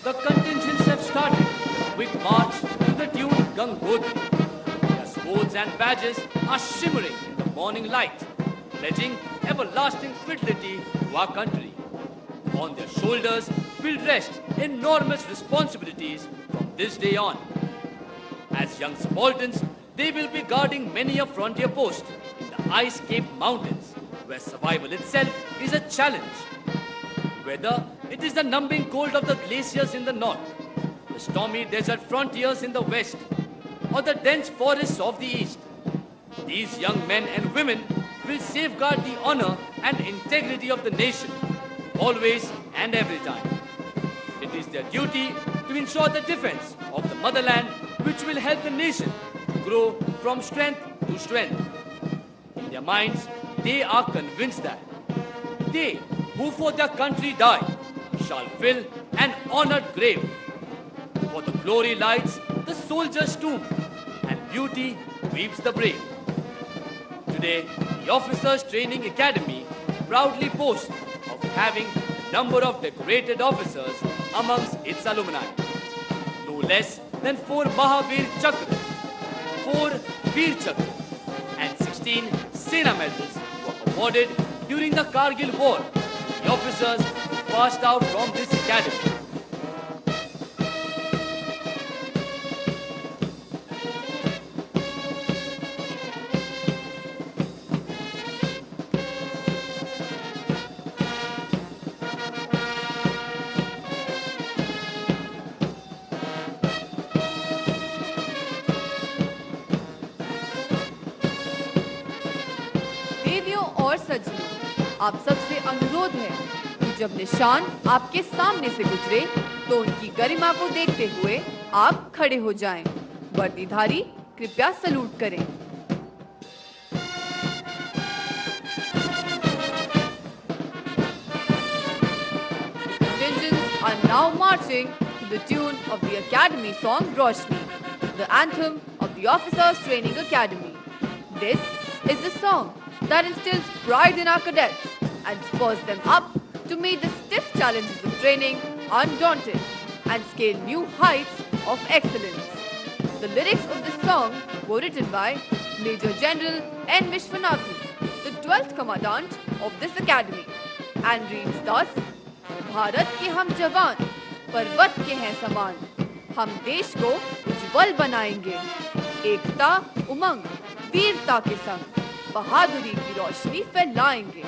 The contingents have started the quick march to the tune Gangotri. Their swords and badges are shimmering in the morning light, pledging everlasting fidelity to our country. On their shoulders will rest enormous responsibilities from this day on. As young subalterns, they will be guarding many a frontier post in the ice-capped mountains, where survival itself is a challenge. Whether it is the numbing cold of the glaciers in the north, the stormy desert frontiers in the west, or the dense forests of the east, these young men and women will safeguard the honor and integrity of the nation, always and every time. It is their duty to ensure the defense of the motherland, which will help the nation to grow from strength to strength. In their minds, they are convinced that they who for their country die shall fill an honored grave. For the glory lights the soldier's tomb, and beauty weeps the brave. Today, the Officers Training Academy proudly boasts of having the number of decorated officers amongst its alumni. No less than 4 Mahavir Chakras, 4 Veer Chakras, and 16 Sena medals were awarded during the Kargil War to the officers who passed out from this academy. देवियों और सज्जनों, आप सबसे अनुरोध है कि जब निशान आपके सामने से गुजरे तो उनकी गरिमा को देखते हुए आप खड़े हो जाएं। वर्दीधारी कृपया सलूट करें। Contingents are now marching to the tune of the Academy song Roshni, the anthem of the Officers Training Academy. This is the song that instills pride in our cadets and spurs them up to meet the stiff challenges of training undaunted and scale new heights of excellence. The lyrics of this song were written by Major General N. Vishwanathan, the 12th Commandant of this academy, and reads thus: Bharat के हम जवान पर्वत के हैं समान, हम देश को उज्जवल बनाएंगे, एकता उमंग वीरता के संग बहादुरी की रोशनी फैलाएंगे।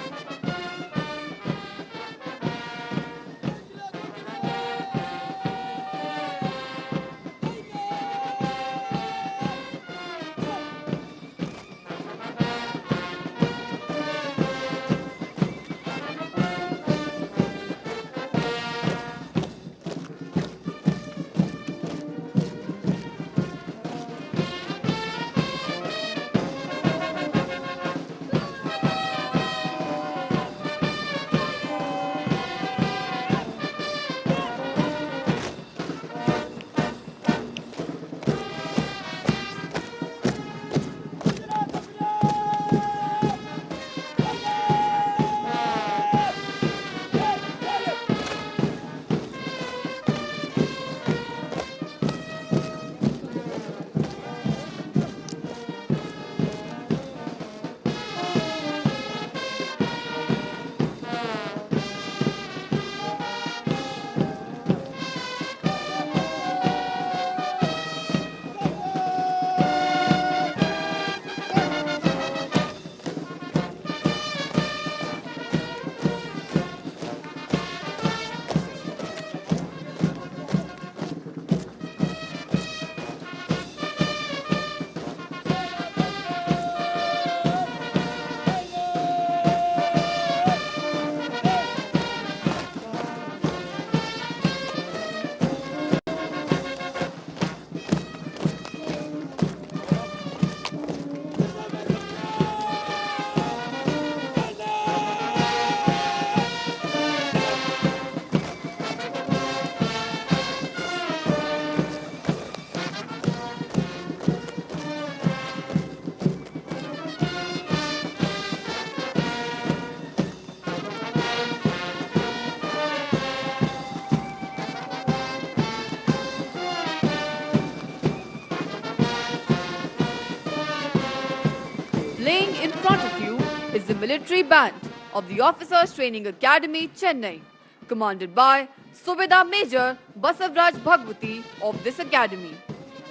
Playing in front of you is the military band of the Officers Training Academy, Chennai, commanded by Subedar Major Basavraj Bhagwati of this academy.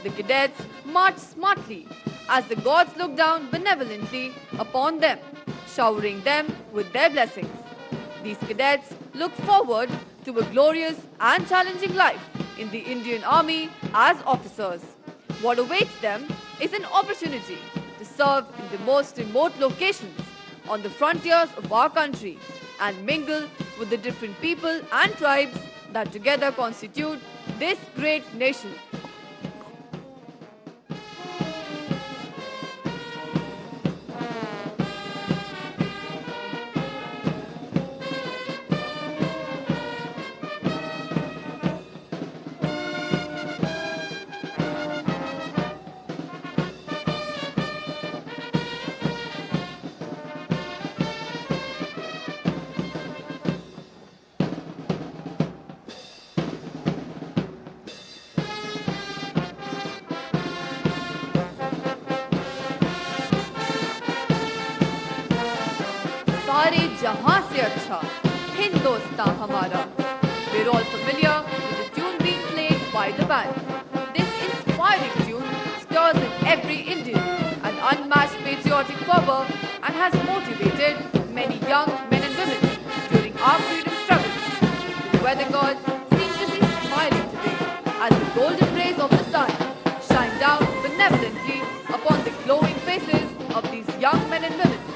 The cadets march smartly as the gods look down benevolently upon them, showering them with their blessings. These cadets look forward to a glorious and challenging life in the Indian Army as officers. What awaits them is an opportunity to serve in the most remote locations on the frontiers of our country and mingle with the different people and tribes that together constitute this great nation. जहां से अच्छा हिंदुस्तान हमारा. We're all familiar with the tune being played by the band. This inspiring tune stirs in every Indian an unmatched patriotic fervor and has motivated many young men and women during our freedom struggles. The weather gods seem to be smiling today as the golden rays of the sun shine down benevolently upon the glowing faces of these young men and women.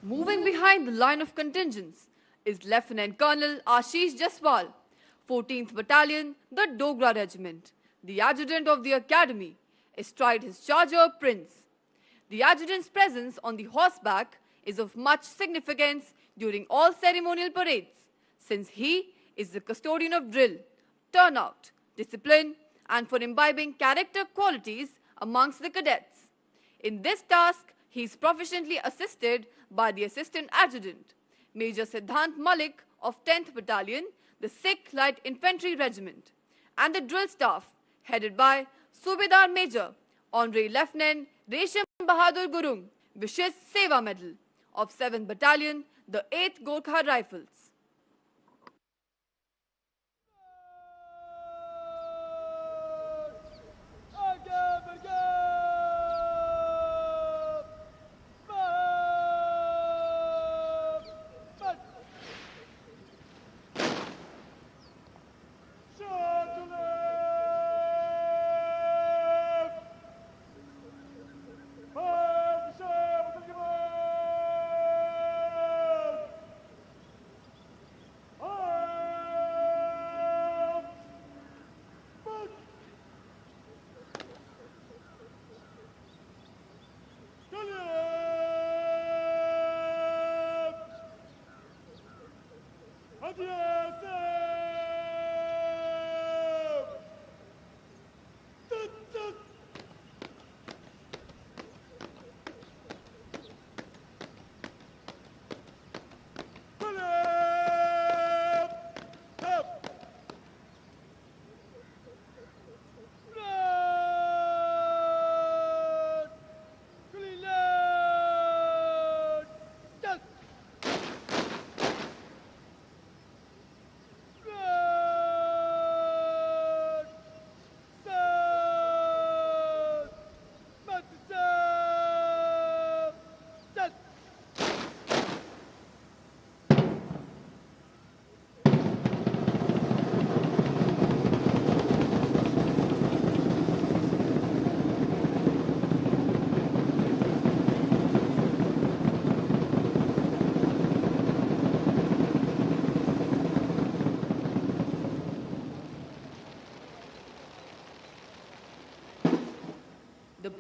Moving behind the line of contingents is Lieutenant Colonel Ashish Jaswal, 14th Battalion, the Dogra Regiment, the adjutant of the academy, astride his charger Prince. The adjutant's presence on the horseback is of much significance during all ceremonial parades, since he is the custodian of drill, turnout, discipline, and for imbibing character qualities amongst the cadets. In this task, he is proficiently assisted by the Assistant Adjutant, Major Siddhant Malik of 10th Battalion, the Sikh Light Infantry Regiment, and the drill staff, headed by Subedar Major, Honorary Lieutenant Resham Bahadur Gurung, Vishish Seva Medal of 7th Battalion, the 8th Gorkha Rifles.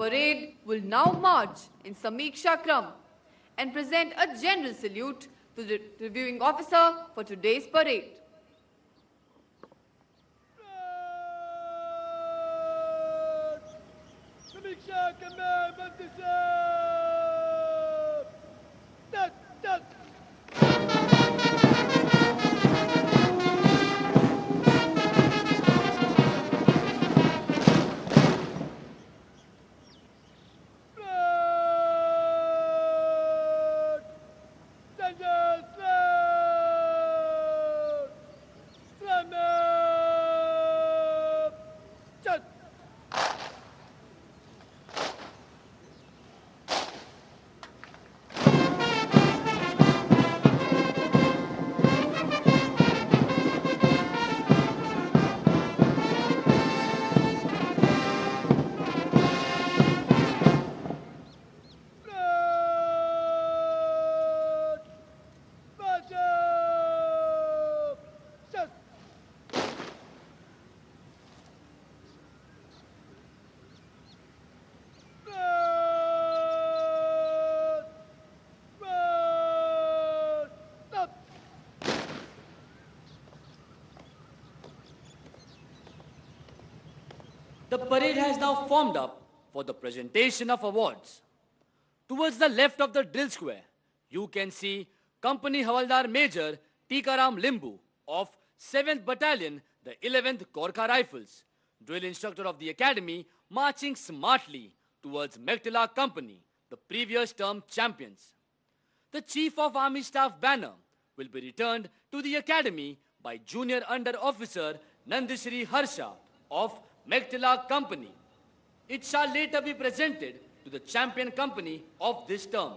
parade will now march in Samiksha Kram and present a general salute to the reviewing officer for today's parade. समीक्षा कमें बंदी से तक तक The parade has now formed up for the presentation of awards. Towards the left of the drill square, you can see Company Havaldar Major Tikaram Limbu of 7th Battalion, the 11th Gorkha Rifles, drill instructor of the academy, marching smartly towards Mektila Company, the previous term champions. The Chief of Army Staff banner will be returned to the academy by Junior Under Officer Nandishri Harsha of Mektila Company. It shall later be presented to the champion company of this term.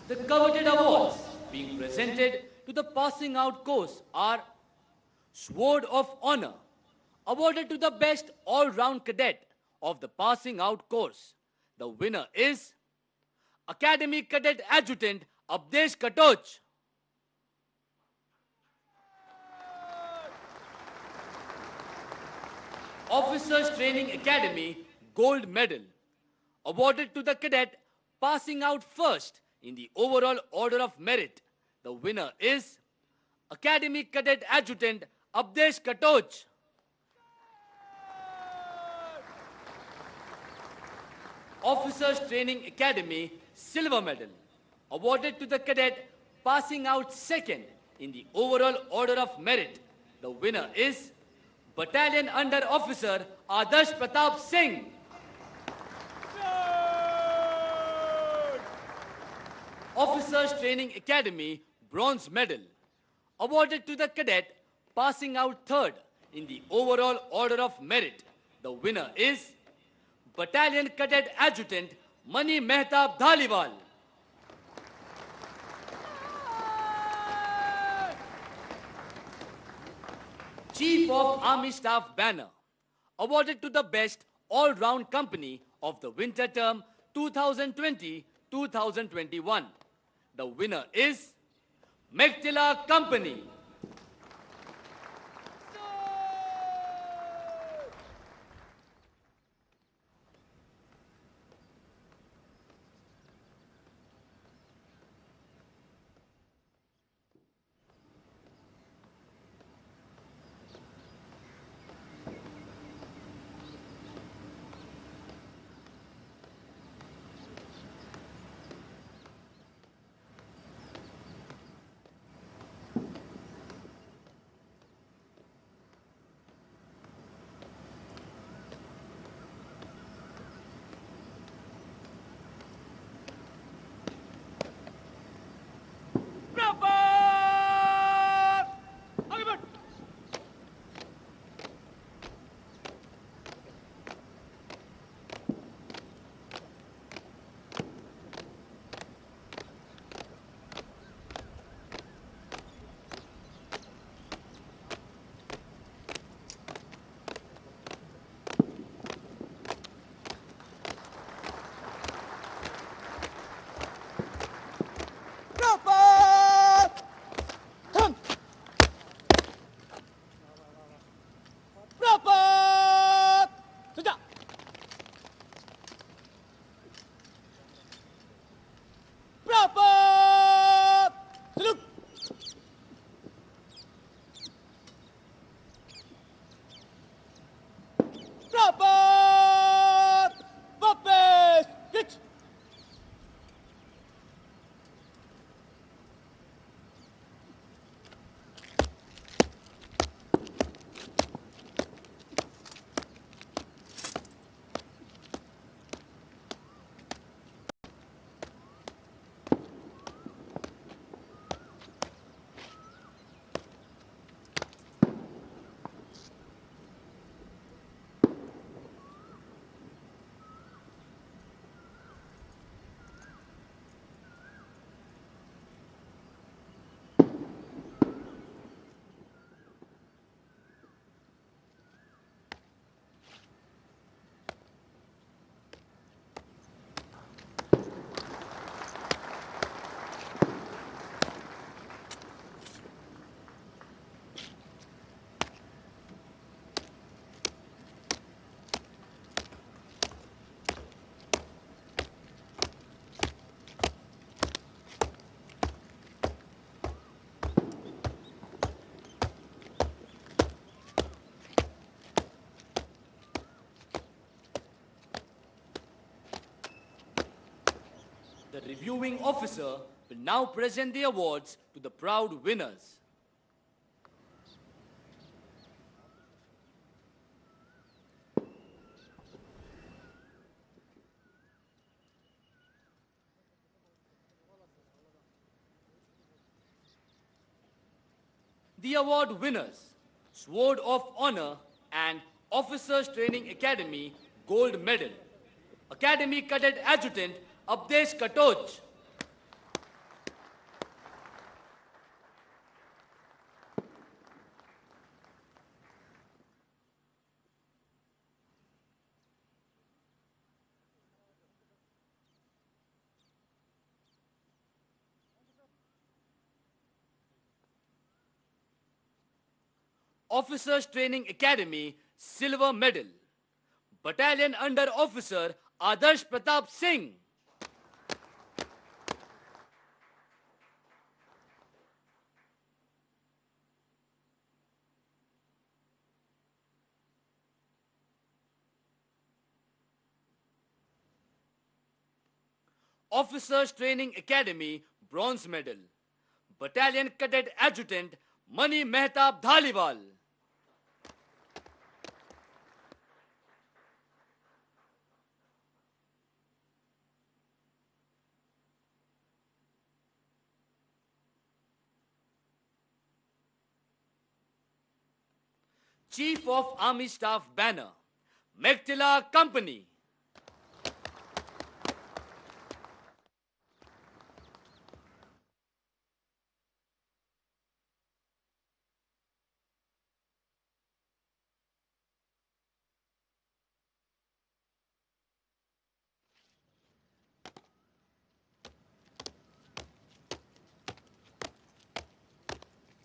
The coveted awards being presented to the passing out course are Sword of Honor, awarded to the best all-round cadet of the passing out course. The winner is Academy Cadet Adjutant Abdesh Katoch. Officers Training Academy Gold Medal, awarded to the cadet passing out first in the overall order of merit. The winner is Academy Cadet Adjutant Abdesh Katoch. Officers Training Academy Silver Medal, awarded to the cadet passing out second in the overall order of merit. The winner is Battalion Under Officer Adarsh Pratap Singh. Officers Training Academy Bronze Medal, awarded to the cadet passing out third in the overall order of merit. The winner is Battalion Cadet Adjutant Mani Mehtab Dhaliwal. Chief of Army Staff banner, awarded to the best all-round company of the winter term 2020-2021. The winner is Mektila Company. The reviewing officer will now present the awards to the proud winners. The award winners, Sword of Honor and Officers Training Academy Gold Medal. Academy Cadet Adjutant Abdesh Katoch. Officers Training Academy Silver Medal. Battalion Under Officer Adarsh Pratap Singh. Officers Training Academy Bronze Medal. Battalion Cadet Adjutant Mani Mehtab Dhaliwal. Chief of Army Staff Banner, Mektila Company.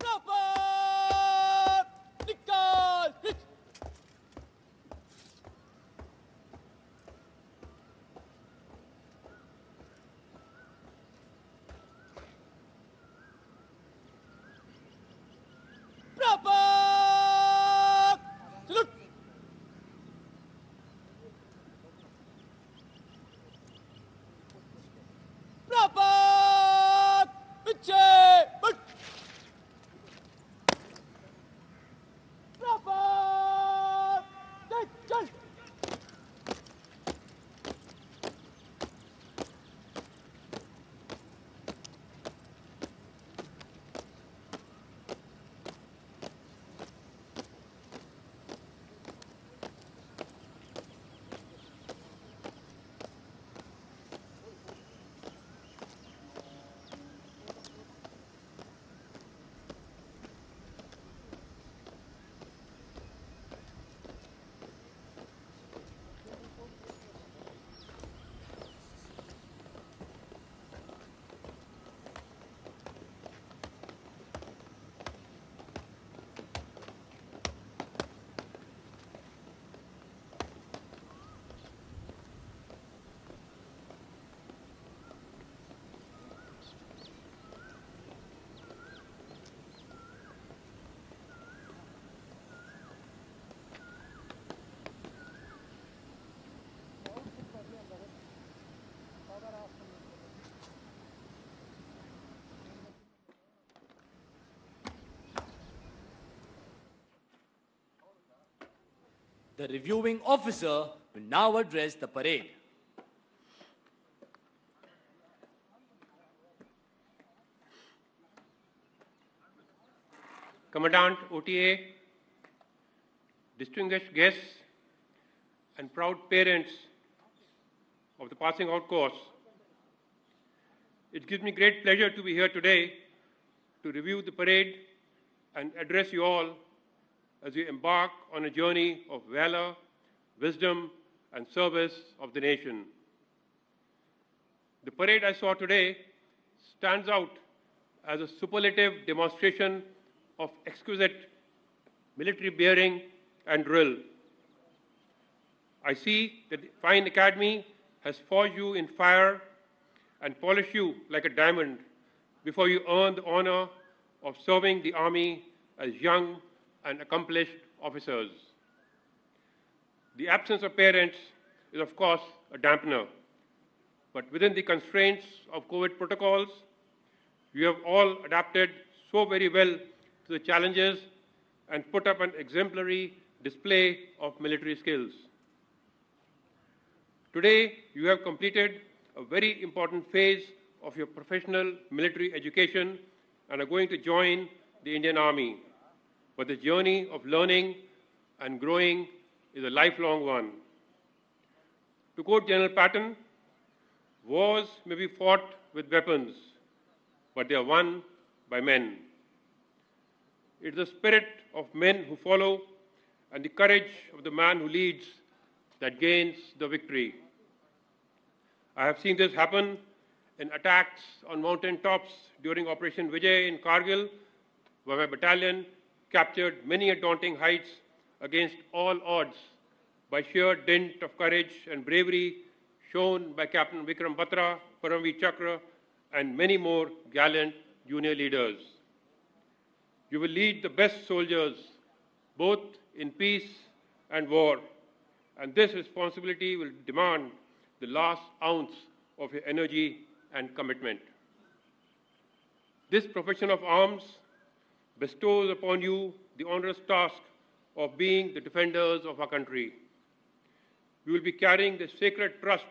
Rapat! Nikal! Hit! Rapat! Salute! Rapat! Piche! But! Rapat! Take, chal! The reviewing officer will now address the parade. Commandant OTA, distinguished guests, and proud parents of the passing out course, it gives me great pleasure to be here today to review the parade and address you all as we embark on a journey of valor, wisdom, and service of the nation. The parade I saw today stands out as a superlative demonstration of exquisite military bearing and drill. I see that the fine academy has forged you in fire and polished you like a diamond before you earn the honor of serving the army as young and accomplished officers. The absence of parents is, of course, a dampener. but within the constraints of COVID protocols, you have all adapted so very well to the challenges and put up an exemplary display of military skills. Today, you have completed a very important phase of your professional military education and are going to join the Indian Army. But the journey of learning and growing is a lifelong one. To quote General Patton, wars may be fought with weapons, but they are won by men. It is the spirit of men who follow and the courage of the man who leads that gains the victory. I have seen this happen in attacks on mountain tops during Operation Vijay in Kargil, where my battalion captured many a daunting heights against all odds by sheer dint of courage and bravery shown by Captain Vikram Batra, Paramveer Chakra, and many more gallant junior leaders. You will lead the best soldiers, both in peace and war, and this responsibility will demand the last ounce of your energy and commitment. This profession of arms bestows upon you the onerous task of being the defenders of our country. You will be carrying the sacred trust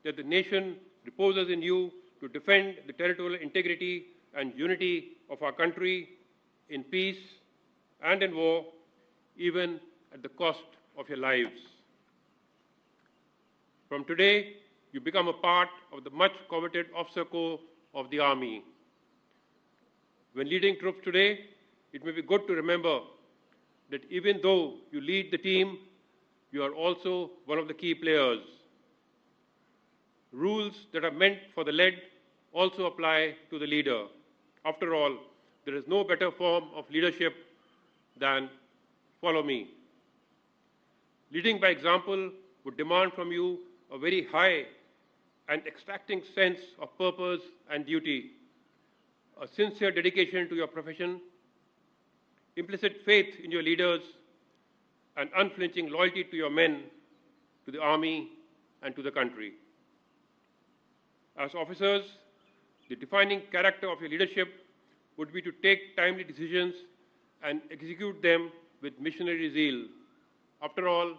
that the nation reposes in you to defend the territorial integrity and unity of our country in peace and in war, even at the cost of your lives. From today, you become a part of the much coveted officer corps of the Army. When leading troops today, it may be good to remember that even though you lead the team, you are also one of the key players. Rules that are meant for the led also apply to the leader. After all, there is no better form of leadership than follow me. Leading by example would demand from you a very high and exacting sense of purpose and duty, a sincere dedication to your profession, implicit faith in your leaders, and unflinching loyalty to your men, to the army, and to the country. As officers, the defining character of your leadership would be to take timely decisions and execute them with missionary zeal. After all,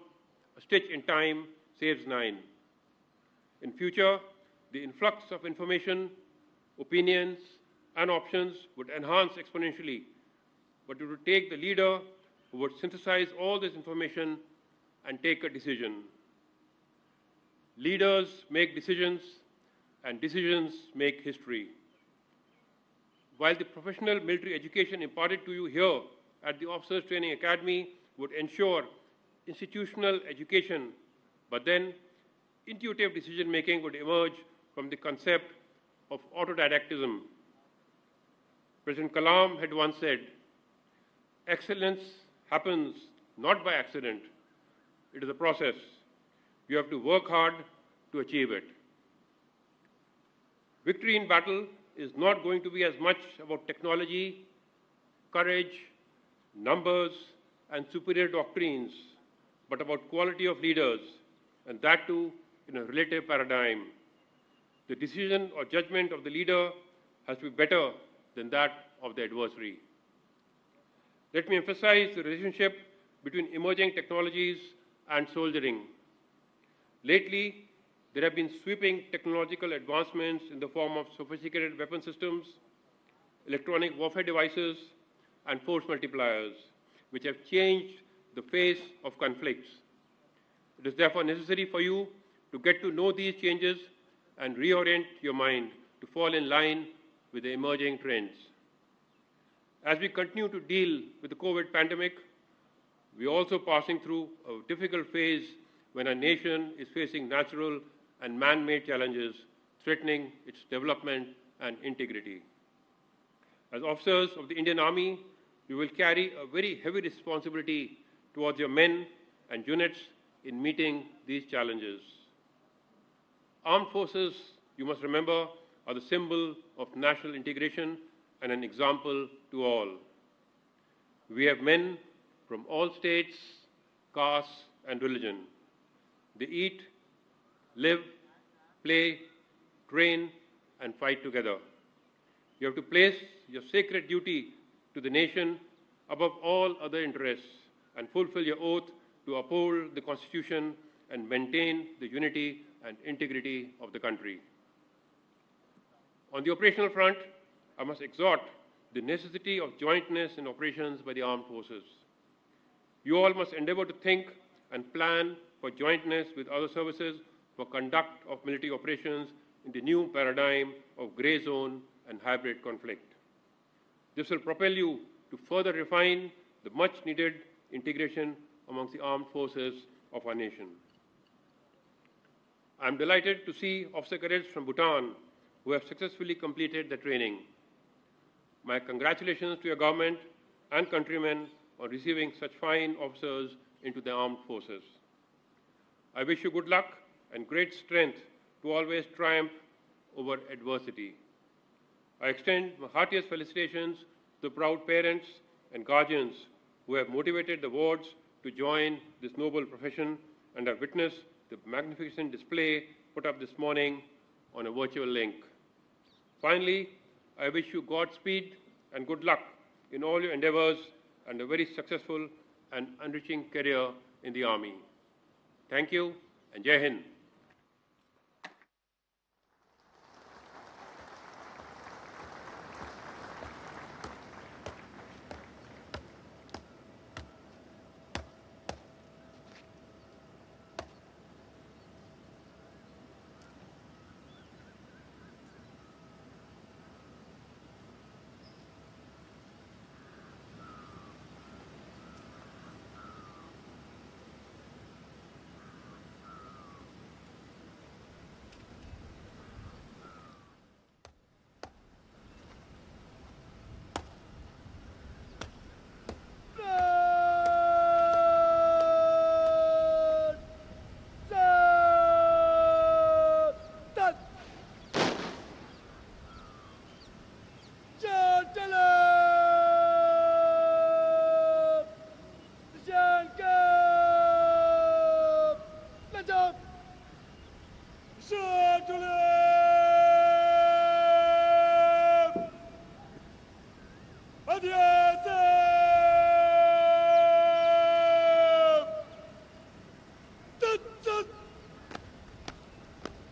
a stitch in time saves 9. In future, the influx of information, opinions, and options would enhance exponentially, but it would take the leader who would synthesize all this information and take a decision. Leaders make decisions, and decisions make history. While the professional military education imparted to you here at the Officers Training Academy would ensure institutional education, but then intuitive decision-making would emerge from the concept of autodidactism. President Kalam had once said, "Excellence happens not by accident. It is a process. You have to work hard to achieve it." Victory in battle is not going to be as much about technology, courage, numbers, and superior doctrines, but about quality of leaders, and that too in a relative paradigm. The decision or judgment of the leader has to be better than that of the adversary. Let me emphasize the relationship between emerging technologies and soldiering. Lately, there have been sweeping technological advancements in the form of sophisticated weapon systems, electronic warfare devices, and force multipliers, which have changed the face of conflicts. It is therefore necessary for you to get to know these changes and reorient your mind to fall in line with the emerging trends. As we continue to deal with the COVID pandemic, we are also passing through a difficult phase when our nation is facing natural and man-made challenges threatening its development and integrity. As officers of the Indian Army, you will carry a very heavy responsibility towards your men and units in meeting these challenges. Armed forces, you must remember, are the symbol of national integration and an example to all. We have men from all states, castes, and religion. They eat, live, play, train, and fight together. You have to place your sacred duty to the nation above all other interests and fulfill your oath to uphold the Constitution and maintain the unity and integrity of the country. On the operational front, I must exhort the necessity of jointness in operations by the armed forces. You all must endeavor to think and plan for jointness with other services for conduct of military operations in the new paradigm of grey zone and hybrid conflict. This will propel you to further refine the much-needed integration amongst the armed forces of our nation. I am delighted to see officer cadets from Bhutan who have successfully completed the training. My congratulations to your government and countrymen on receiving such fine officers into the armed forces. I wish you good luck and great strength to always triumph over adversity. I extend my heartiest felicitations to the proud parents and guardians who have motivated the wards to join this noble profession and have witnessed the magnificent display put up this morning on a virtual link. Finally, I wish you Godspeed and good luck in all your endeavors and a very successful and enriching career in the Army. Thank you and Jai Hind.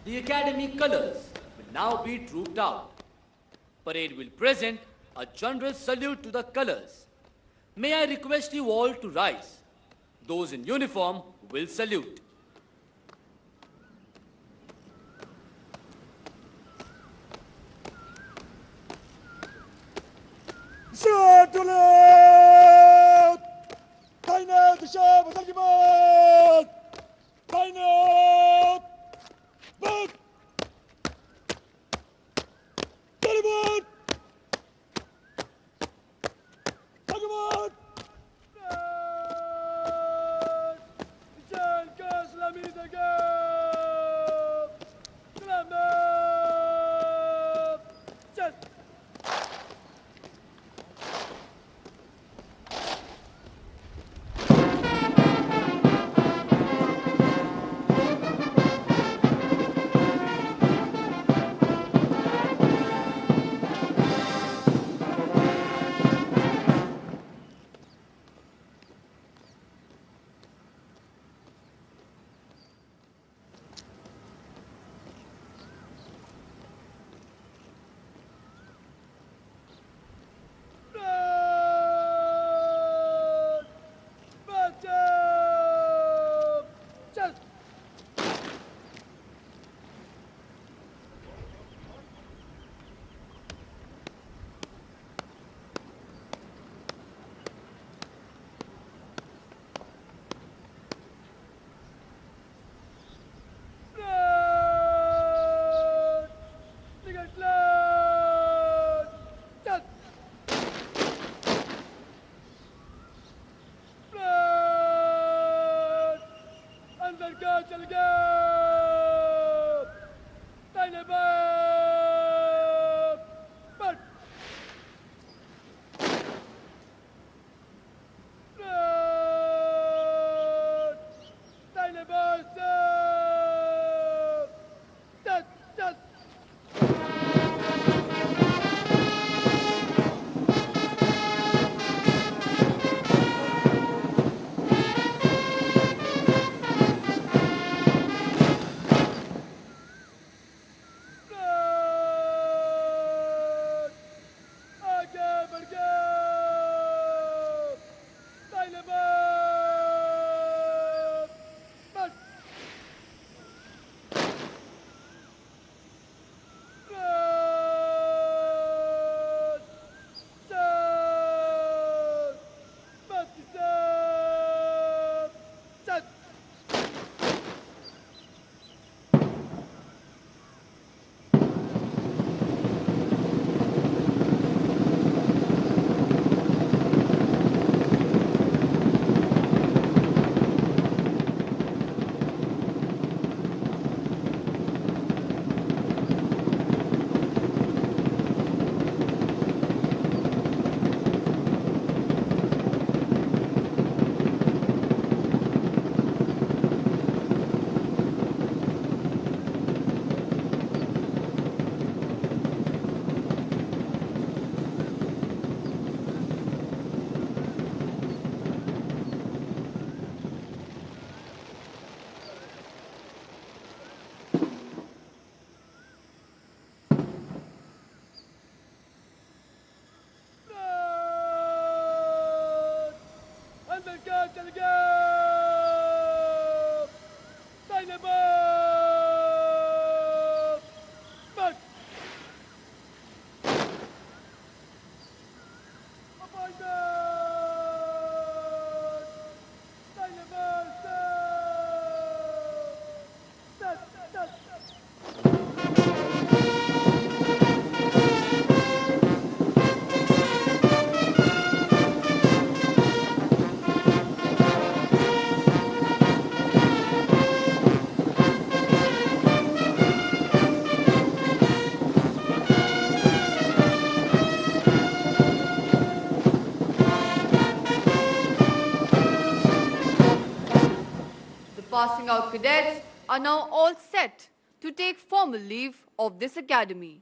The academy colors will now be trooped out. Parade will present a general salute to the colors. May I request you all to rise. Those in uniform will salute. Şartlık! Kaynağı dışa basar gibi! Kaynağı! Bak! Telefon! Takımın! Sen kaslamı da gel! Selamet! Sen! cadets are now all set to take formal leave of this academy.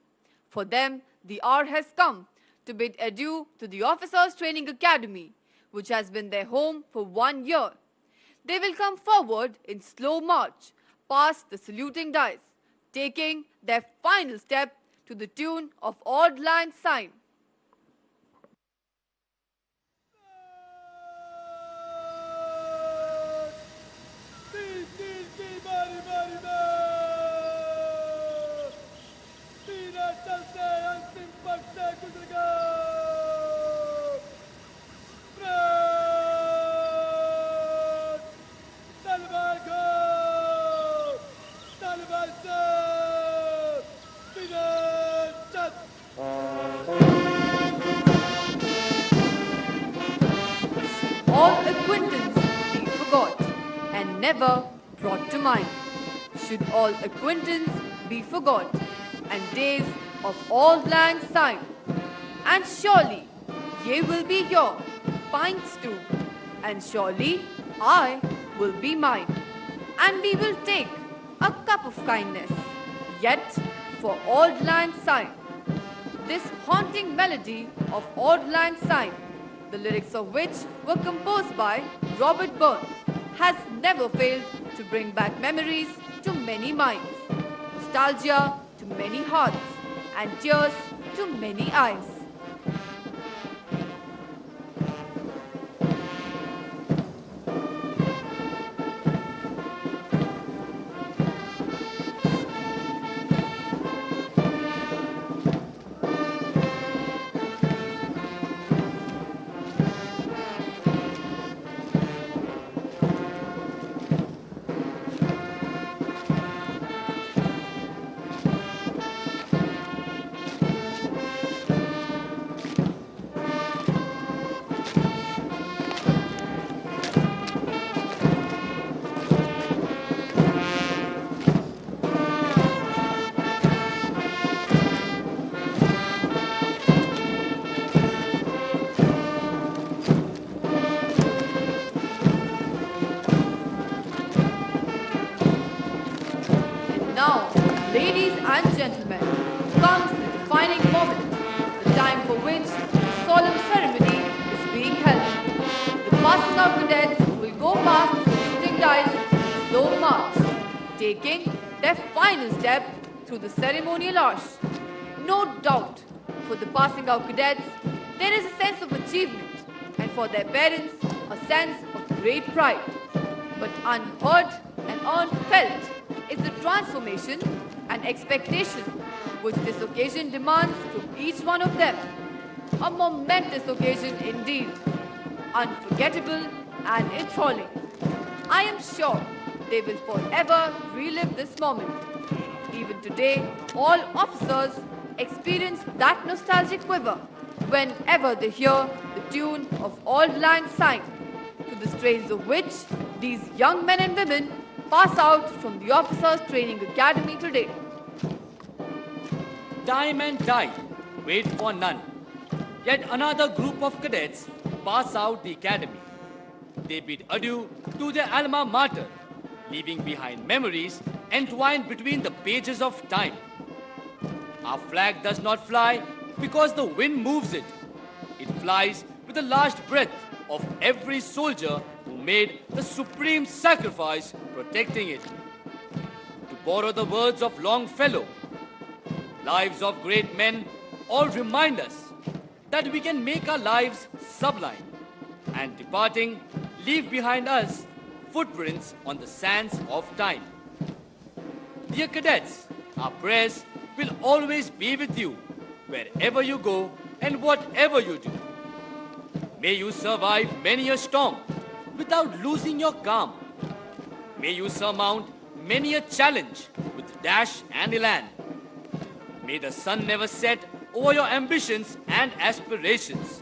For them, the hour has come to bid adieu to the Officers Training Academy, which has been their home for 1 year. They will come forward in slow march past the saluting dice, taking their final step to the tune of Auld Lang Syne. तीन तीन की बारी बारी में तीनों चलते अंतिम पग से गुजर गए ब्रेक तलवार को तलवार से बिना चत All acquaintance be forgot and never brought to mind. Should all acquaintance be forgot and days of Auld Lang Syne, and surely ye will be your pints too, and surely I will be mine, and we will take a cup of kindness, yet for Auld Lang Syne. This haunting melody of Auld Lang Syne, the lyrics of which were composed by Robert Burns, has never failed to bring back memories to many minds, nostalgia to many hearts, and tears to many eyes. Now, ladies and gentlemen, comes the defining moment, the time for which the solemn ceremony is being held. The passing out cadets will go past the saluting dice in slow march, taking their final step through the ceremonial arch. No doubt, for the passing out cadets, there is a sense of achievement, and for their parents, a sense of great pride. But unheard and unfelt is the transformation and expectation which this occasion demands from each one of them. A momentous occasion indeed, unforgettable and enthralling. I am sure they will forever relive this moment. Even today, all officers experience that nostalgic quiver whenever they hear the tune of Auld Lang Syne, to the strains of which these young men and women pass out from the Officers Training Academy today. Time and tide wait for none. Yet another group of cadets pass out the academy. They bid adieu to their alma mater, leaving behind memories entwined between the pages of time. Our flag does not fly because the wind moves it. It flies with the last breath of every soldier who made the supreme sacrifice protecting it. To borrow the words of Longfellow, lives of great men all remind us that we can make our lives sublime, and departing, leave behind us footprints on the sands of time. Dear cadets, our prayers will always be with you wherever you go and whatever you do. May you survive many a storm without losing your calm. May you surmount many a challenge with dash and elan. May the sun never set over your ambitions and aspirations.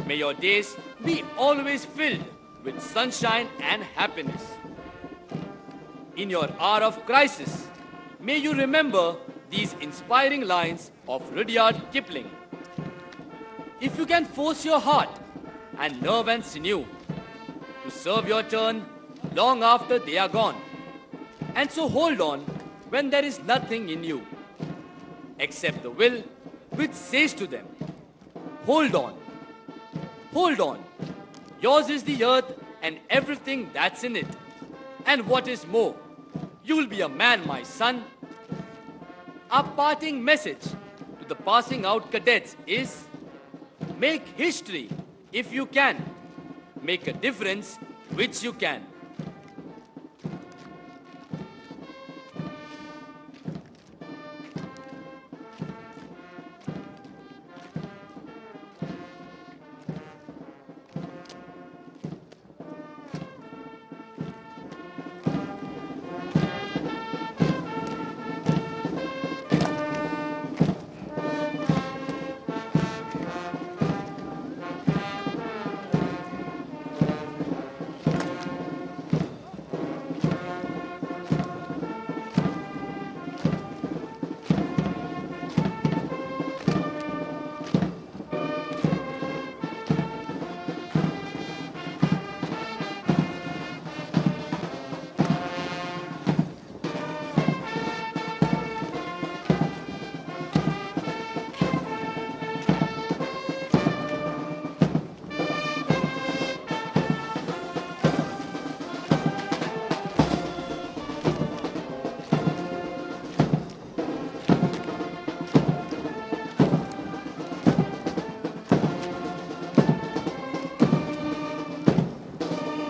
May your days be always filled with sunshine and happiness. In your hour of crisis, may you remember these inspiring lines of Rudyard Kipling. If you can force your heart and nerve and sinew to serve your turn long after they are gone, And so hold on when there is nothing in you except the will which says to them, hold on, hold on. Yours is the earth and everything that's in it. And what is more, you'll be a man, my son. Our parting message to the passing out cadets is, make history if you can. Make a difference which you can.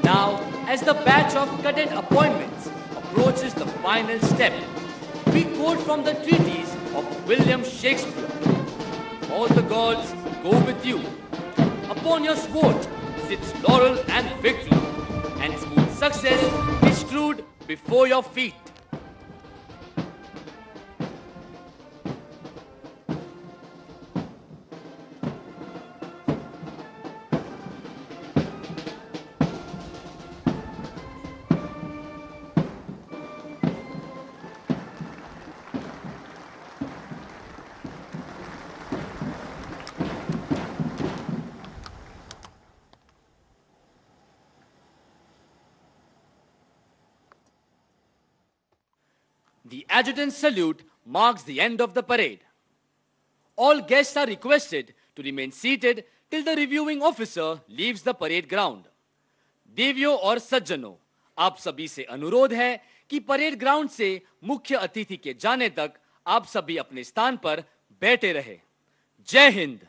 Now, as the batch of cadet appointments approaches the final step, we quote from the treatise of William Shakespeare. All the gods go with you. Upon your sword sits laurel and victory, and smooth success is strewed before your feet. The adjutant's salute marks the end of the parade. All guests are requested to remain seated till the reviewing officer leaves the parade ground. देवियों और सज्जनों, आप सभी से अनुरोध है कि parade ground से मुख्य अतिथि के जाने तक आप सभी अपने स्थान पर बैठे रहे। जय हिंद।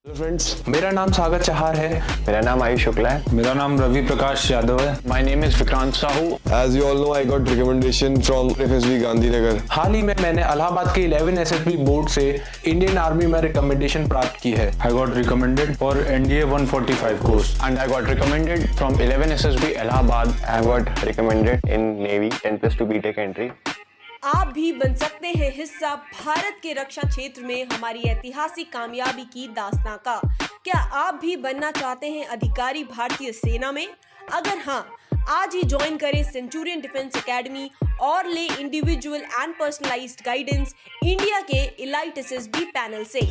हेलो फ्रेंड्स, मेरा नाम सागर चहार है। मेरा नाम आयुष शुक्ला है। मेरा नाम रवि प्रकाश यादव है। My name is Vikrant Sahu. as you all know, I got recommendation from FSB Gandhinagar. हाल ही में मैंने इलाहाबाद के 11 SSB बोर्ड से इंडियन आर्मी में रिकमेंडेशन प्राप्त की है। I got recommended for NDA 145 course And I got recommended from 11 SSB Allahabad. I got recommended in Navy 10+2 BTech entry. आप भी बन सकते हैं हिस्सा भारत के रक्षा क्षेत्र में हमारी ऐतिहासिक कामयाबी की दास्तां का। क्या आप भी बनना चाहते हैं अधिकारी भारतीय सेना में? अगर हाँ, आज ही ज्वाइन करें सेंचुरियन डिफेंस एकेडमी और ले individual and personalised guidance India के एलाइट एसएसबी पैनल से।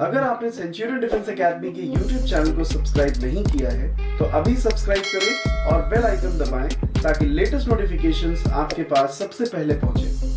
अगर आपने सेंचुरियन डिफेंस एकेडमी के YouTube चैनल को सब्सक्राइब नहीं किया है तो अभी सब्सक्राइब करें और बेल आइकन दबाएं ताकि लेटेस्ट नोटिफिकेशंस आपके पास सबसे पहले पहुंचे।